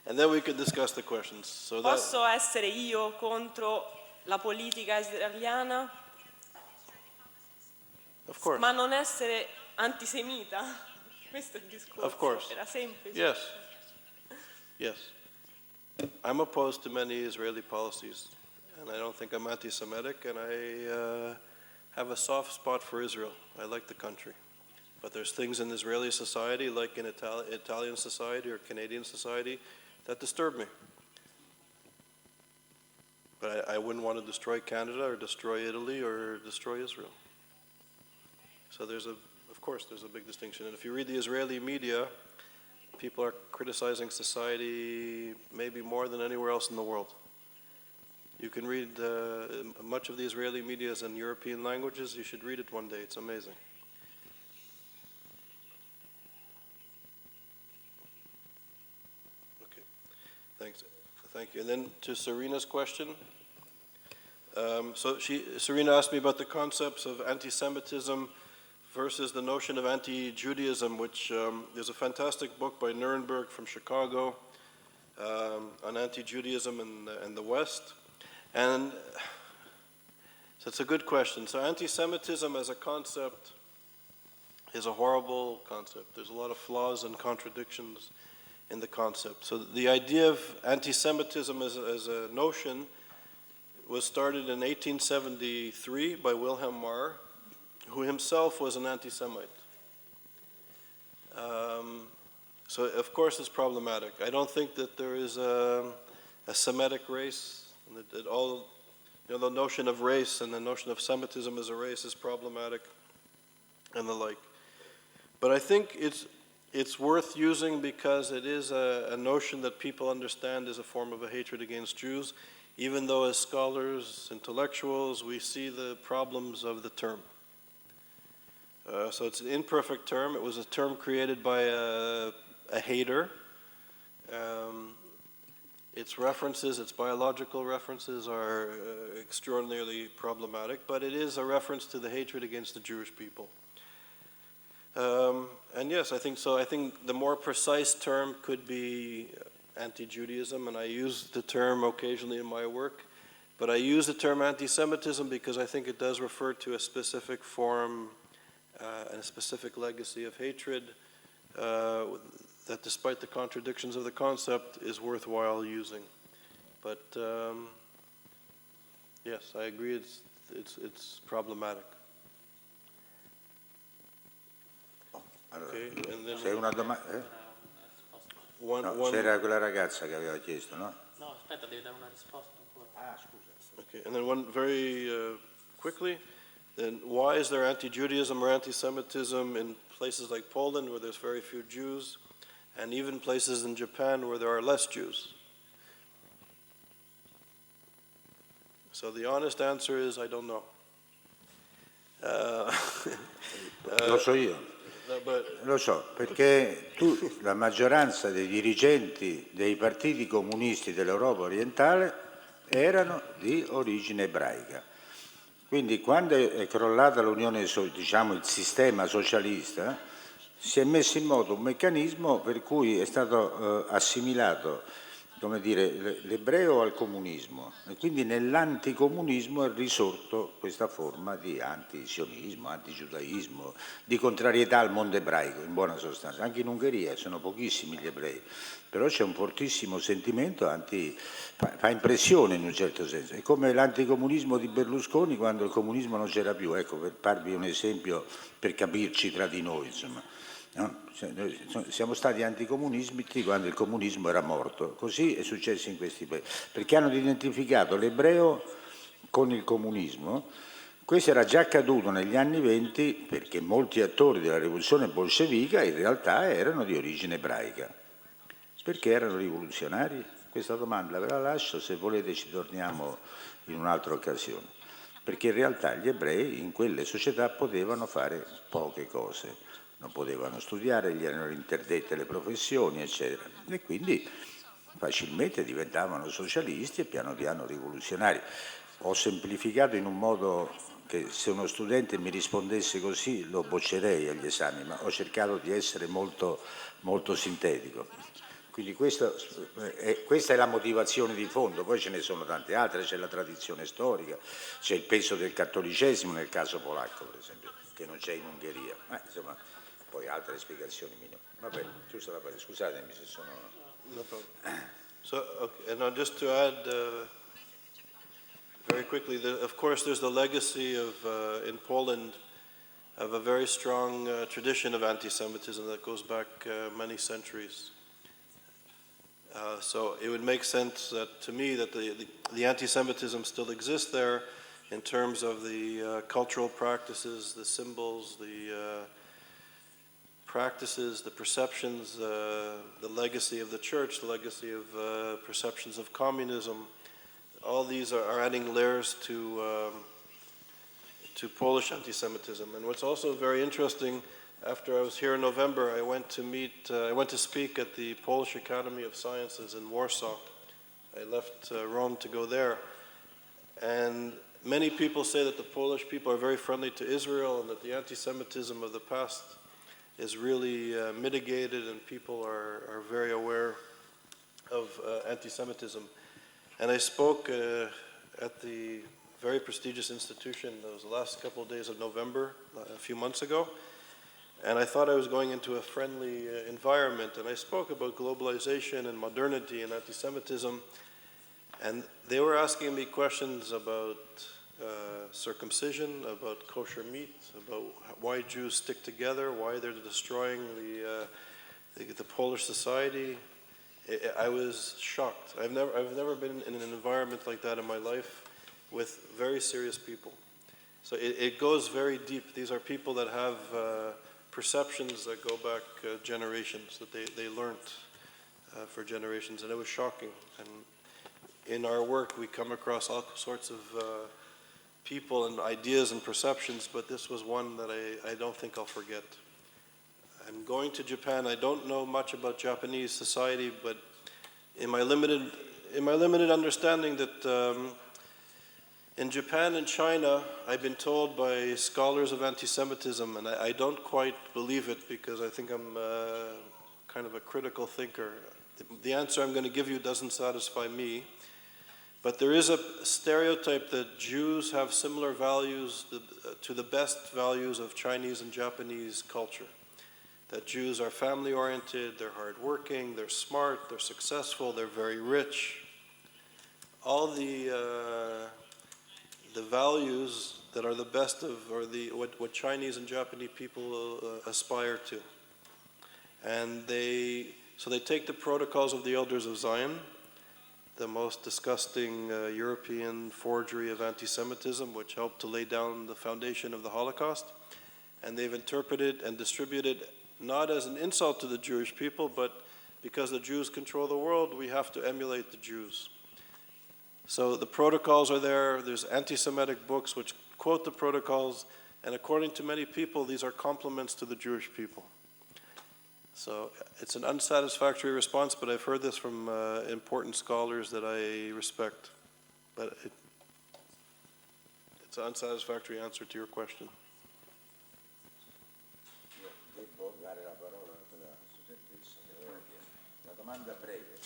And then we could discuss the questions. So that, Posso essere io contro la politica israeliana, of course. ma non essere antisemita? Questo è il discorso. Of course. Era semplice. Yes. Yes. I'm opposed to many Israeli policies, and I don't think I'm anti-Semitic, and I have a soft spot for Israel. I like the country. But there's things in Israeli society, like in Italian society or Canadian society, that disturb me. But I wouldn't want to destroy Canada or destroy Italy or destroy Israel. So of course, there's a big distinction. And if you read the Israeli media, people are criticizing society maybe more than anywhere else in the world. You can read much of the Israeli media is in European languages. You should read it one day. It's amazing. Okay, thanks. Thank you. And then to Serena's question. Serena asked me about the concepts of anti-Semitism versus the notion of anti-Judaism, which there's a fantastic book by Nuremberg from Chicago on anti-Judaism and the West. And so it's a good question. So anti-Semitism as a concept is a horrible concept. There's a lot of flaws and contradictions in the concept. So the idea of anti-Semitism as a notion was started in 1873 by Wilhelm Marr, who himself was an anti-Semite. So of course it's problematic. I don't think that there is a Semitic race, and that all, the notion of race and the notion of Semitism as a race is problematic, and the like. But I think it's worth using because it is a notion that people understand as a form of a hatred against Jews, even though as scholars, intellectuals, we see the problems of the term. So it's an imperfect term. It was a term created by a hater. Its references, its biological references are extraordinarily problematic, but it is a reference to the hatred against the Jewish people. And yes, I think so. I think the more precise term could be anti-Judaism, and I use the term occasionally in my work, but I use the term anti-Semitism because I think it does refer to a specific form and a specific legacy of hatred that, despite the contradictions of the concept, is worthwhile using. But yes, I agree. It's problematic. Okay, and then C'è una domanda? C'era quella ragazza che aveva chiesto, no? No, aspetta, devi dare una risposta ancora. Ah, scusa. Okay, and then one very quickly, then why is there anti-Judaism or anti-Semitism in places like Poland where there's very few Jews, and even places in Japan where there are less Jews? So the honest answer is I don't know. Lo so io. Lo so, perché la maggioranza dei dirigenti dei partiti comunisti dell'Europa orientale erano di origine ebraica. Quindi quando è crollata l'Unione, diciamo il sistema socialista, si è messo in moto un meccanismo per cui è stato assimilato, come dire, l'ebreo al comunismo, e quindi nell'anticomunismo è risorto questa forma di antisionismo, antigiudaismo, di contrarietà al mondo ebraico, in buona sostanza. Anche in Ungheria sono pochissimi gli ebrei, però c'è un fortissimo sentimento fa impressione in un certo senso. È come l'anticomunismo di Berlusconi quando il comunismo non c'era più, ecco, per farvi un esempio per capirci tra di noi, insomma. No? Noi siamo stati anticomunisti quando il comunismo era morto, così è successo in questi paesi, perché hanno identificato l'ebreo con il comunismo. Questo era già accaduto negli anni '20 perché molti attori della rivoluzione bolscevica in realtà erano di origine ebraica. Perché erano rivoluzionari? Questa domanda ve la lascio, se volete ci torniamo in un'altra occasione, perché in realtà gli ebrei in quelle società potevano fare poche cose. Non potevano studiare, gli erano interdette le professioni, eccetera. E quindi facilmente diventavano socialisti e piano piano rivoluzionari. Ho semplificato in un modo che se uno studente mi rispondesse così lo boccerei agli esami, ma ho cercato di essere molto, molto sintetico. Quindi questa è la motivazione di fondo, poi ce ne sono tante altre, c'è la tradizione storica, c'è il peso del cattolicesimo nel caso polacco, per esempio, che non c'è in Ungheria. Insomma, poi altre spiegazioni minime. Va bene, giusto la parola, scusatemi se sono... No problem. So, okay, and now just to add very quickly, of course there's the legacy of, in Poland, of a very strong tradition of anti-Semitism that goes back many centuries. So it would make sense that, to me, that the anti-Semitism still exists there in terms of the cultural practices, the symbols, the practices, the perceptions, the legacy of the church, the legacy of perceptions of communism. All these are adding layers to Polish anti-Semitism. And what's also very interesting, after I was here in November, I went to speak at the Polish Academy of Sciences in Warsaw. I left Rome to go there. And many people say that the Polish people are very friendly to Israel and that the anti-Semitism of the past is really mitigated and people are very aware of anti-Semitism. And I spoke at the very prestigious institution, that was the last couple of days of November, a few months ago. And I thought I was going into a friendly environment, and I spoke about globalization and modernity and anti-Semitism, and they were asking me questions about circumcision, about kosher meat, about why Jews stick together, why they're destroying the Polish society. I was shocked. I've never been in an environment like that in my life with very serious people. So it goes very deep. These are people that have perceptions that go back generations, that they learned for generations, and it was shocking. And in our work, we come across all sorts of people and ideas and perceptions, but this was one that I don't think I'll forget. I'm going to Japan. I don't know much about Japanese society, but in my limited understanding that in Japan and China, I've been told by scholars of anti-Semitism, and I don't quite believe it because I think I'm kind of a critical thinker. The answer I'm going to give you doesn't satisfy me, but there is a stereotype that Jews have similar values to the best values of Chinese and Japanese culture. That Jews are family-oriented, they're hardworking, they're smart, they're successful, they're very rich. All the values that are the best of, or what Chinese and Japanese people aspire to. And so they take the protocols of the Elders of Zion, the most disgusting European forgery of anti-Semitism, which helped to lay down the foundation of the Holocaust, and they've interpreted and distributed not as an insult to the Jewish people, but because the Jews control the world, we have to emulate the Jews. So the protocols are there. There's anti-Semitic books which quote the protocols, And according to many people, these are compliments to the Jewish people. So it's an unsatisfactory response, but I've heard this from important scholars that I respect. But it's an unsatisfactory answer to your question. Devo dare la parola alla studentessa. La domanda breve.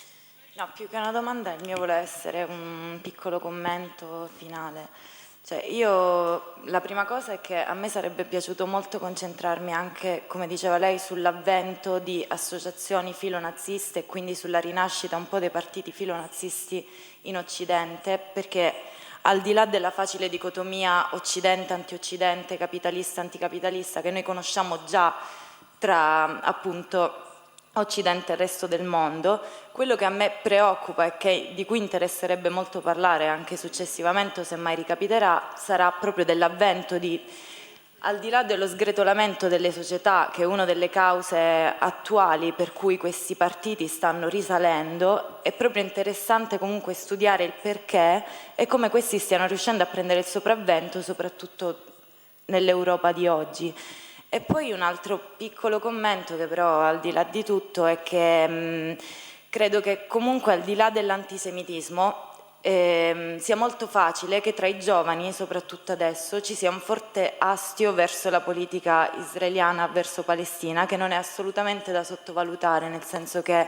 No, più che una domanda, il mio vuole essere un piccolo commento finale. Cioè, la prima cosa è che a me sarebbe piaciuto molto concentrarmi anche, come diceva lei, sull'avvento di associazioni filonaziste e quindi sulla rinascita un po' dei partiti filonazisti in Occidente, perché al di là della facile dicotomia Occidente-anti-Occidente, capitalista-anticapitalista, che noi conosciamo già tra appunto Occidente e il resto del mondo, quello che a me preoccupa e di cui interesserebbe molto parlare anche successivamente, o se mai ricapiterà, sarà proprio dell'avvento al di là dello sgretolamento delle società, che è una delle cause attuali per cui questi partiti stanno risalendo, è proprio interessante comunque studiare il perché e come questi stiano riuscendo a prendere il sopravvento, soprattutto nell'Europa di oggi. E poi un altro piccolo commento che però al di là di tutto è che credo che comunque al di là dell'antisemitismo sia molto facile che tra i giovani, soprattutto adesso, ci sia un forte astio verso la politica israeliana, verso Palestina, che non è assolutamente da sottovalutare, nel senso che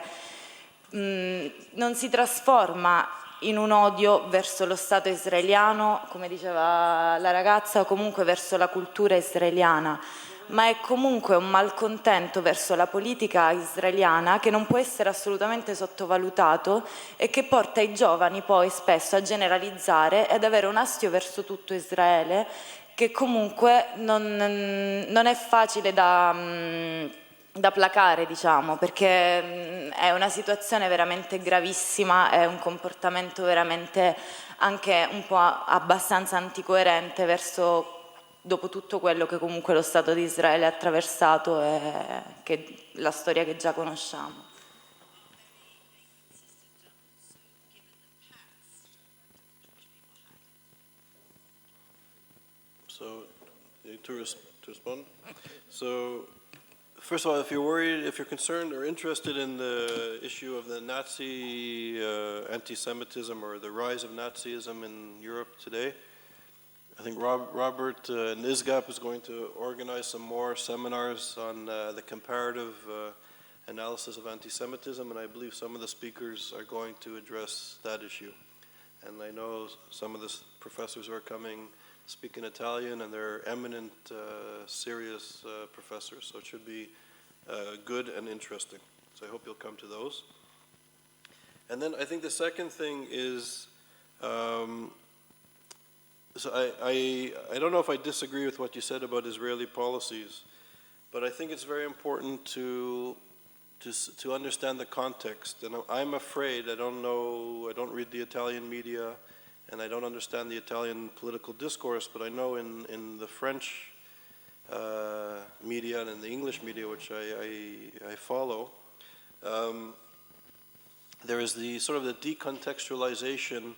non si trasforma in un odio verso lo Stato israeliano, come diceva la ragazza, o comunque verso la cultura israeliana, ma è comunque un malcontento verso la politica israeliana che non può essere assolutamente sottovalutato e che porta i giovani poi spesso a generalizzare ed avere un astio verso tutto Israele che comunque non è facile da placare, diciamo, perché è una situazione veramente gravissima, è un comportamento veramente anche un po' abbastanza anticoerente verso dopo tutto quello che comunque lo Stato di Israele ha attraversato e la storia che già conosciamo. So, to respond? So, first of all, if you're concerned or interested in the issue of the Nazi anti-Semitism or the rise of Nazism in Europe today, I think Robert and Isgap is going to organize some more seminars on the comparative analysis of anti-Semitism, and I believe some of the speakers are going to address that issue. And I know some of the professors who are coming speak in Italian, and they're eminent, serious professors, so it should be good and interesting. So I hope you'll come to those. And then I think the second thing is, so I don't know if I disagree with what you said about Israeli policies, but I think it's very important to understand the context. And I'm afraid, I don't read the Italian media, and I don't understand the Italian political discourse, but I know in the French media and in the English media, which I follow, there is the sort of the decontextualization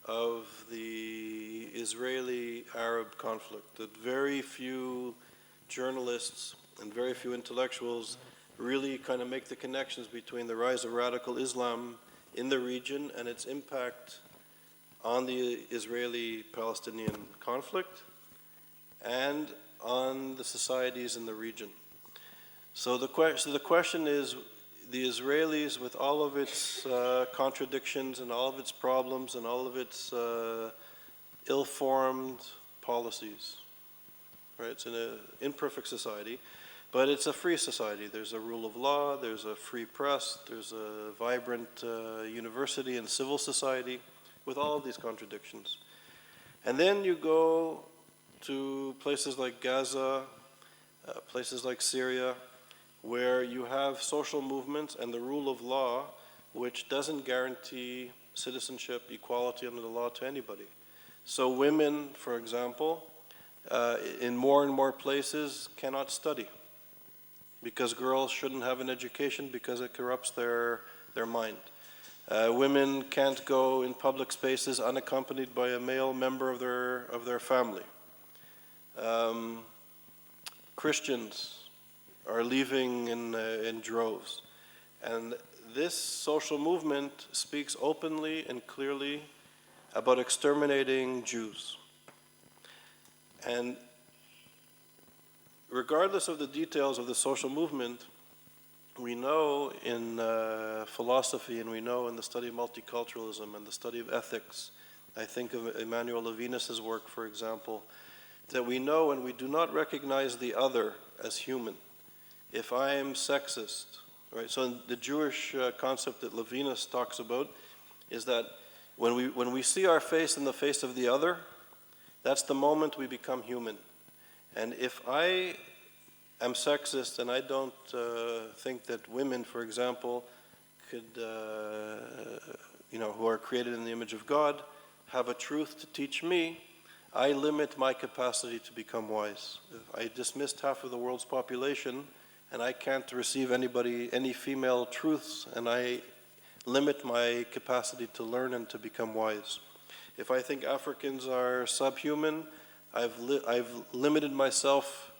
of the Israeli-Arab conflict, that very few journalists and very few intellectuals really kind of make the connections between the rise of radical Islam in the region and its impact on the Israeli-Palestinian conflict and on the societies in the region. So the question is, the Israelis, with all of its contradictions and all of its problems and all of its ill-formed policies, right? It's an imperfect society, but it's a free society. There's a rule of law, there's a free press, there's a vibrant university and civil society with all of these contradictions. And then you go to places like Gaza, places like Syria, where you have social movements and the rule of law, which doesn't guarantee citizenship, equality under the law to anybody. So women, for example, in more and more places cannot study because girls shouldn't have an education because it corrupts their mind. Women can't go in public spaces unaccompanied by a male member of their family. Christians are leaving in droves. And this social movement speaks openly and clearly about exterminating Jews. And regardless of the details of the social movement, we know in philosophy, and we know in the study of multiculturalism and the study of ethics, I think of Emmanuel Levinas's work, for example, that we know when we do not recognize the other as human. If I am sexist, right? So the Jewish concept that Levinas talks about is that when we see our face in the face of the other, that's the moment we become human. And if I am sexist and I don't think that women, for example, could, who are created in the image of God, have a truth to teach me, I limit my capacity to become wise. If I dismissed half of the world's population and I can't receive any female truths, and I limit my capacity to learn and to become wise. If I think Africans are subhuman, I've limited myself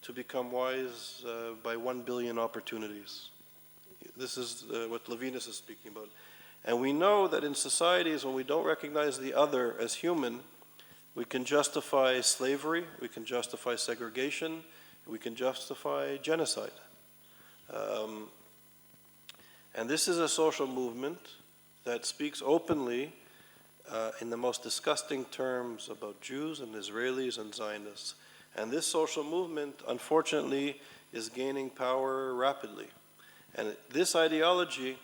to become wise by 1 billion opportunities. This is what Levinas is speaking about. And we know that in societies, when we don't recognize the other as human, we can justify slavery, we can justify segregation, we can justify genocide. And this is a social movement that speaks openly in the most disgusting terms about Jews and Israelis and Zionists. And this social movement, unfortunately, is gaining power rapidly. And this ideology,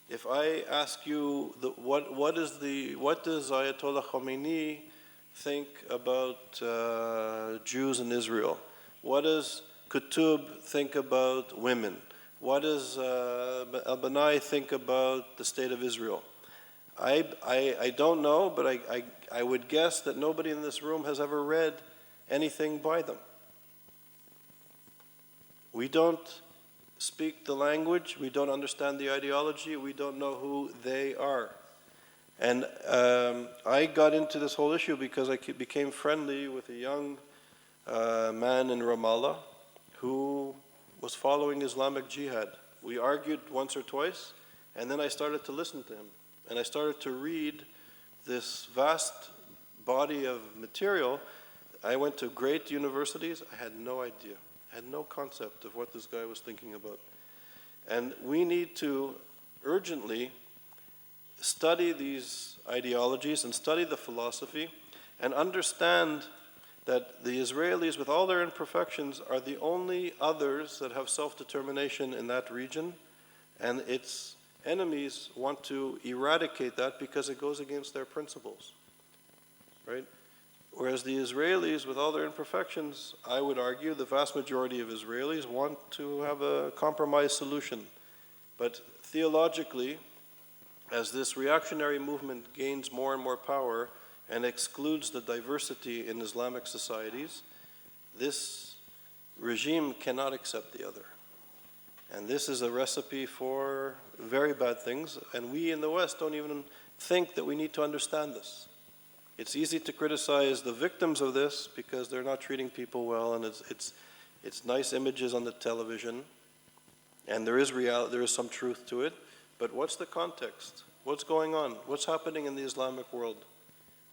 if I ask you, what does Ayatollah Khomeini think about Jews in Israel? What does Qutb think about women? What does al-Banai think about the state of Israel? I don't know, but I would guess that nobody in this room has ever read anything by them. We don't speak the language, we don't understand the ideology, we don't know who they are. And I got into this whole issue because I became friendly with a young man in Ramallah who was following Islamic Jihad. We argued once or twice, and then I started to listen to him. And I started to read this vast body of material. I went to great universities. I had no idea. I had no concept of what this guy was thinking about. And we need to urgently study these ideologies and study the philosophy and understand that the Israelis, with all their imperfections, are the only others that have self-determination in that region, and its enemies want to eradicate that because it goes against their principles, right? Whereas the Israelis, with all their imperfections, I would argue the vast majority of Israelis want to have a compromise solution. But theologically, as this reactionary movement gains more and more power and excludes the diversity in Islamic societies, this regime cannot accept the other. And this is a recipe for very bad things, and we in the West don't even think that we need to understand this. It's easy to criticize the victims of this because they're not treating people well, and it's nice images on the television, and there is some truth to it, but what's the context? What's going on? What's happening in the Islamic world?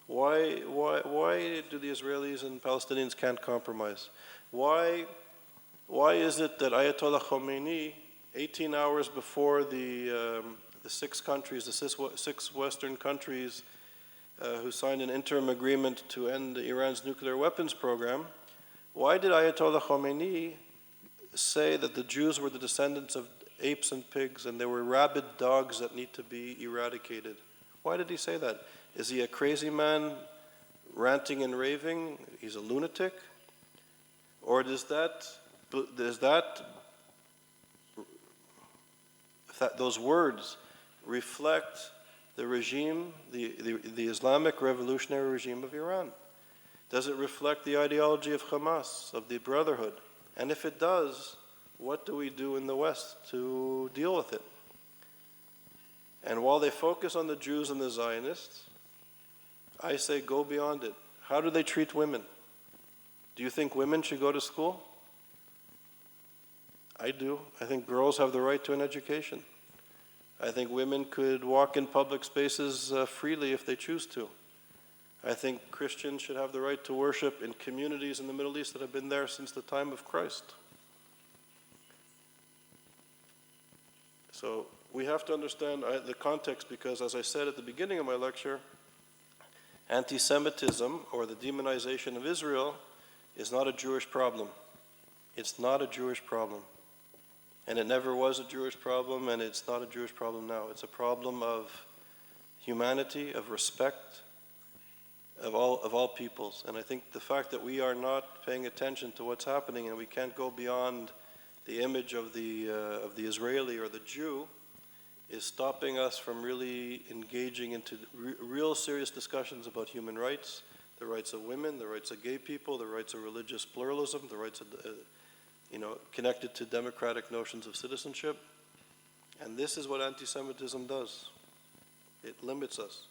Why do the Israelis and Palestinians can't compromise? Why is it that Ayatollah Khomeini, 18 hours before the six Western countries who signed an interim agreement to end Iran's nuclear weapons program, why did Ayatollah Khomeini say that the Jews were the descendants of apes and pigs and they were rabid dogs that need to be eradicated? Why did he say that? Is he a crazy man ranting and raving? He's a lunatic? Or does those words reflect the regime, the Islamic revolutionary regime of Iran? Does it reflect the ideology of Hamas, of the Brotherhood? And if it does, what do we do in the West to deal with it? And while they focus on the Jews and the Zionists, I say go beyond it. How do they treat women? Do you think women should go to school? I do. I think girls have the right to an education. I think women could walk in public spaces freely if they choose to. I think Christians should have the right to worship in communities in the Middle East that have been there since the time of Christ. So we have to understand the context because, as I said at the beginning of my lecture, anti-Semitism or the demonization of Israel is not a Jewish problem. It's not a Jewish problem. And it never was a Jewish problem, and it's not a Jewish problem now. It's a problem of humanity, of respect, of all peoples. And I think the fact that we are not paying attention to what's happening and we can't go beyond the image of the Israeli or the Jew is stopping us from really engaging into real serious discussions about human rights, the rights of women, the rights of gay people, the rights of religious pluralism, the rights of connected to democratic notions of citizenship. And this is what anti-Semitism does. It limits us.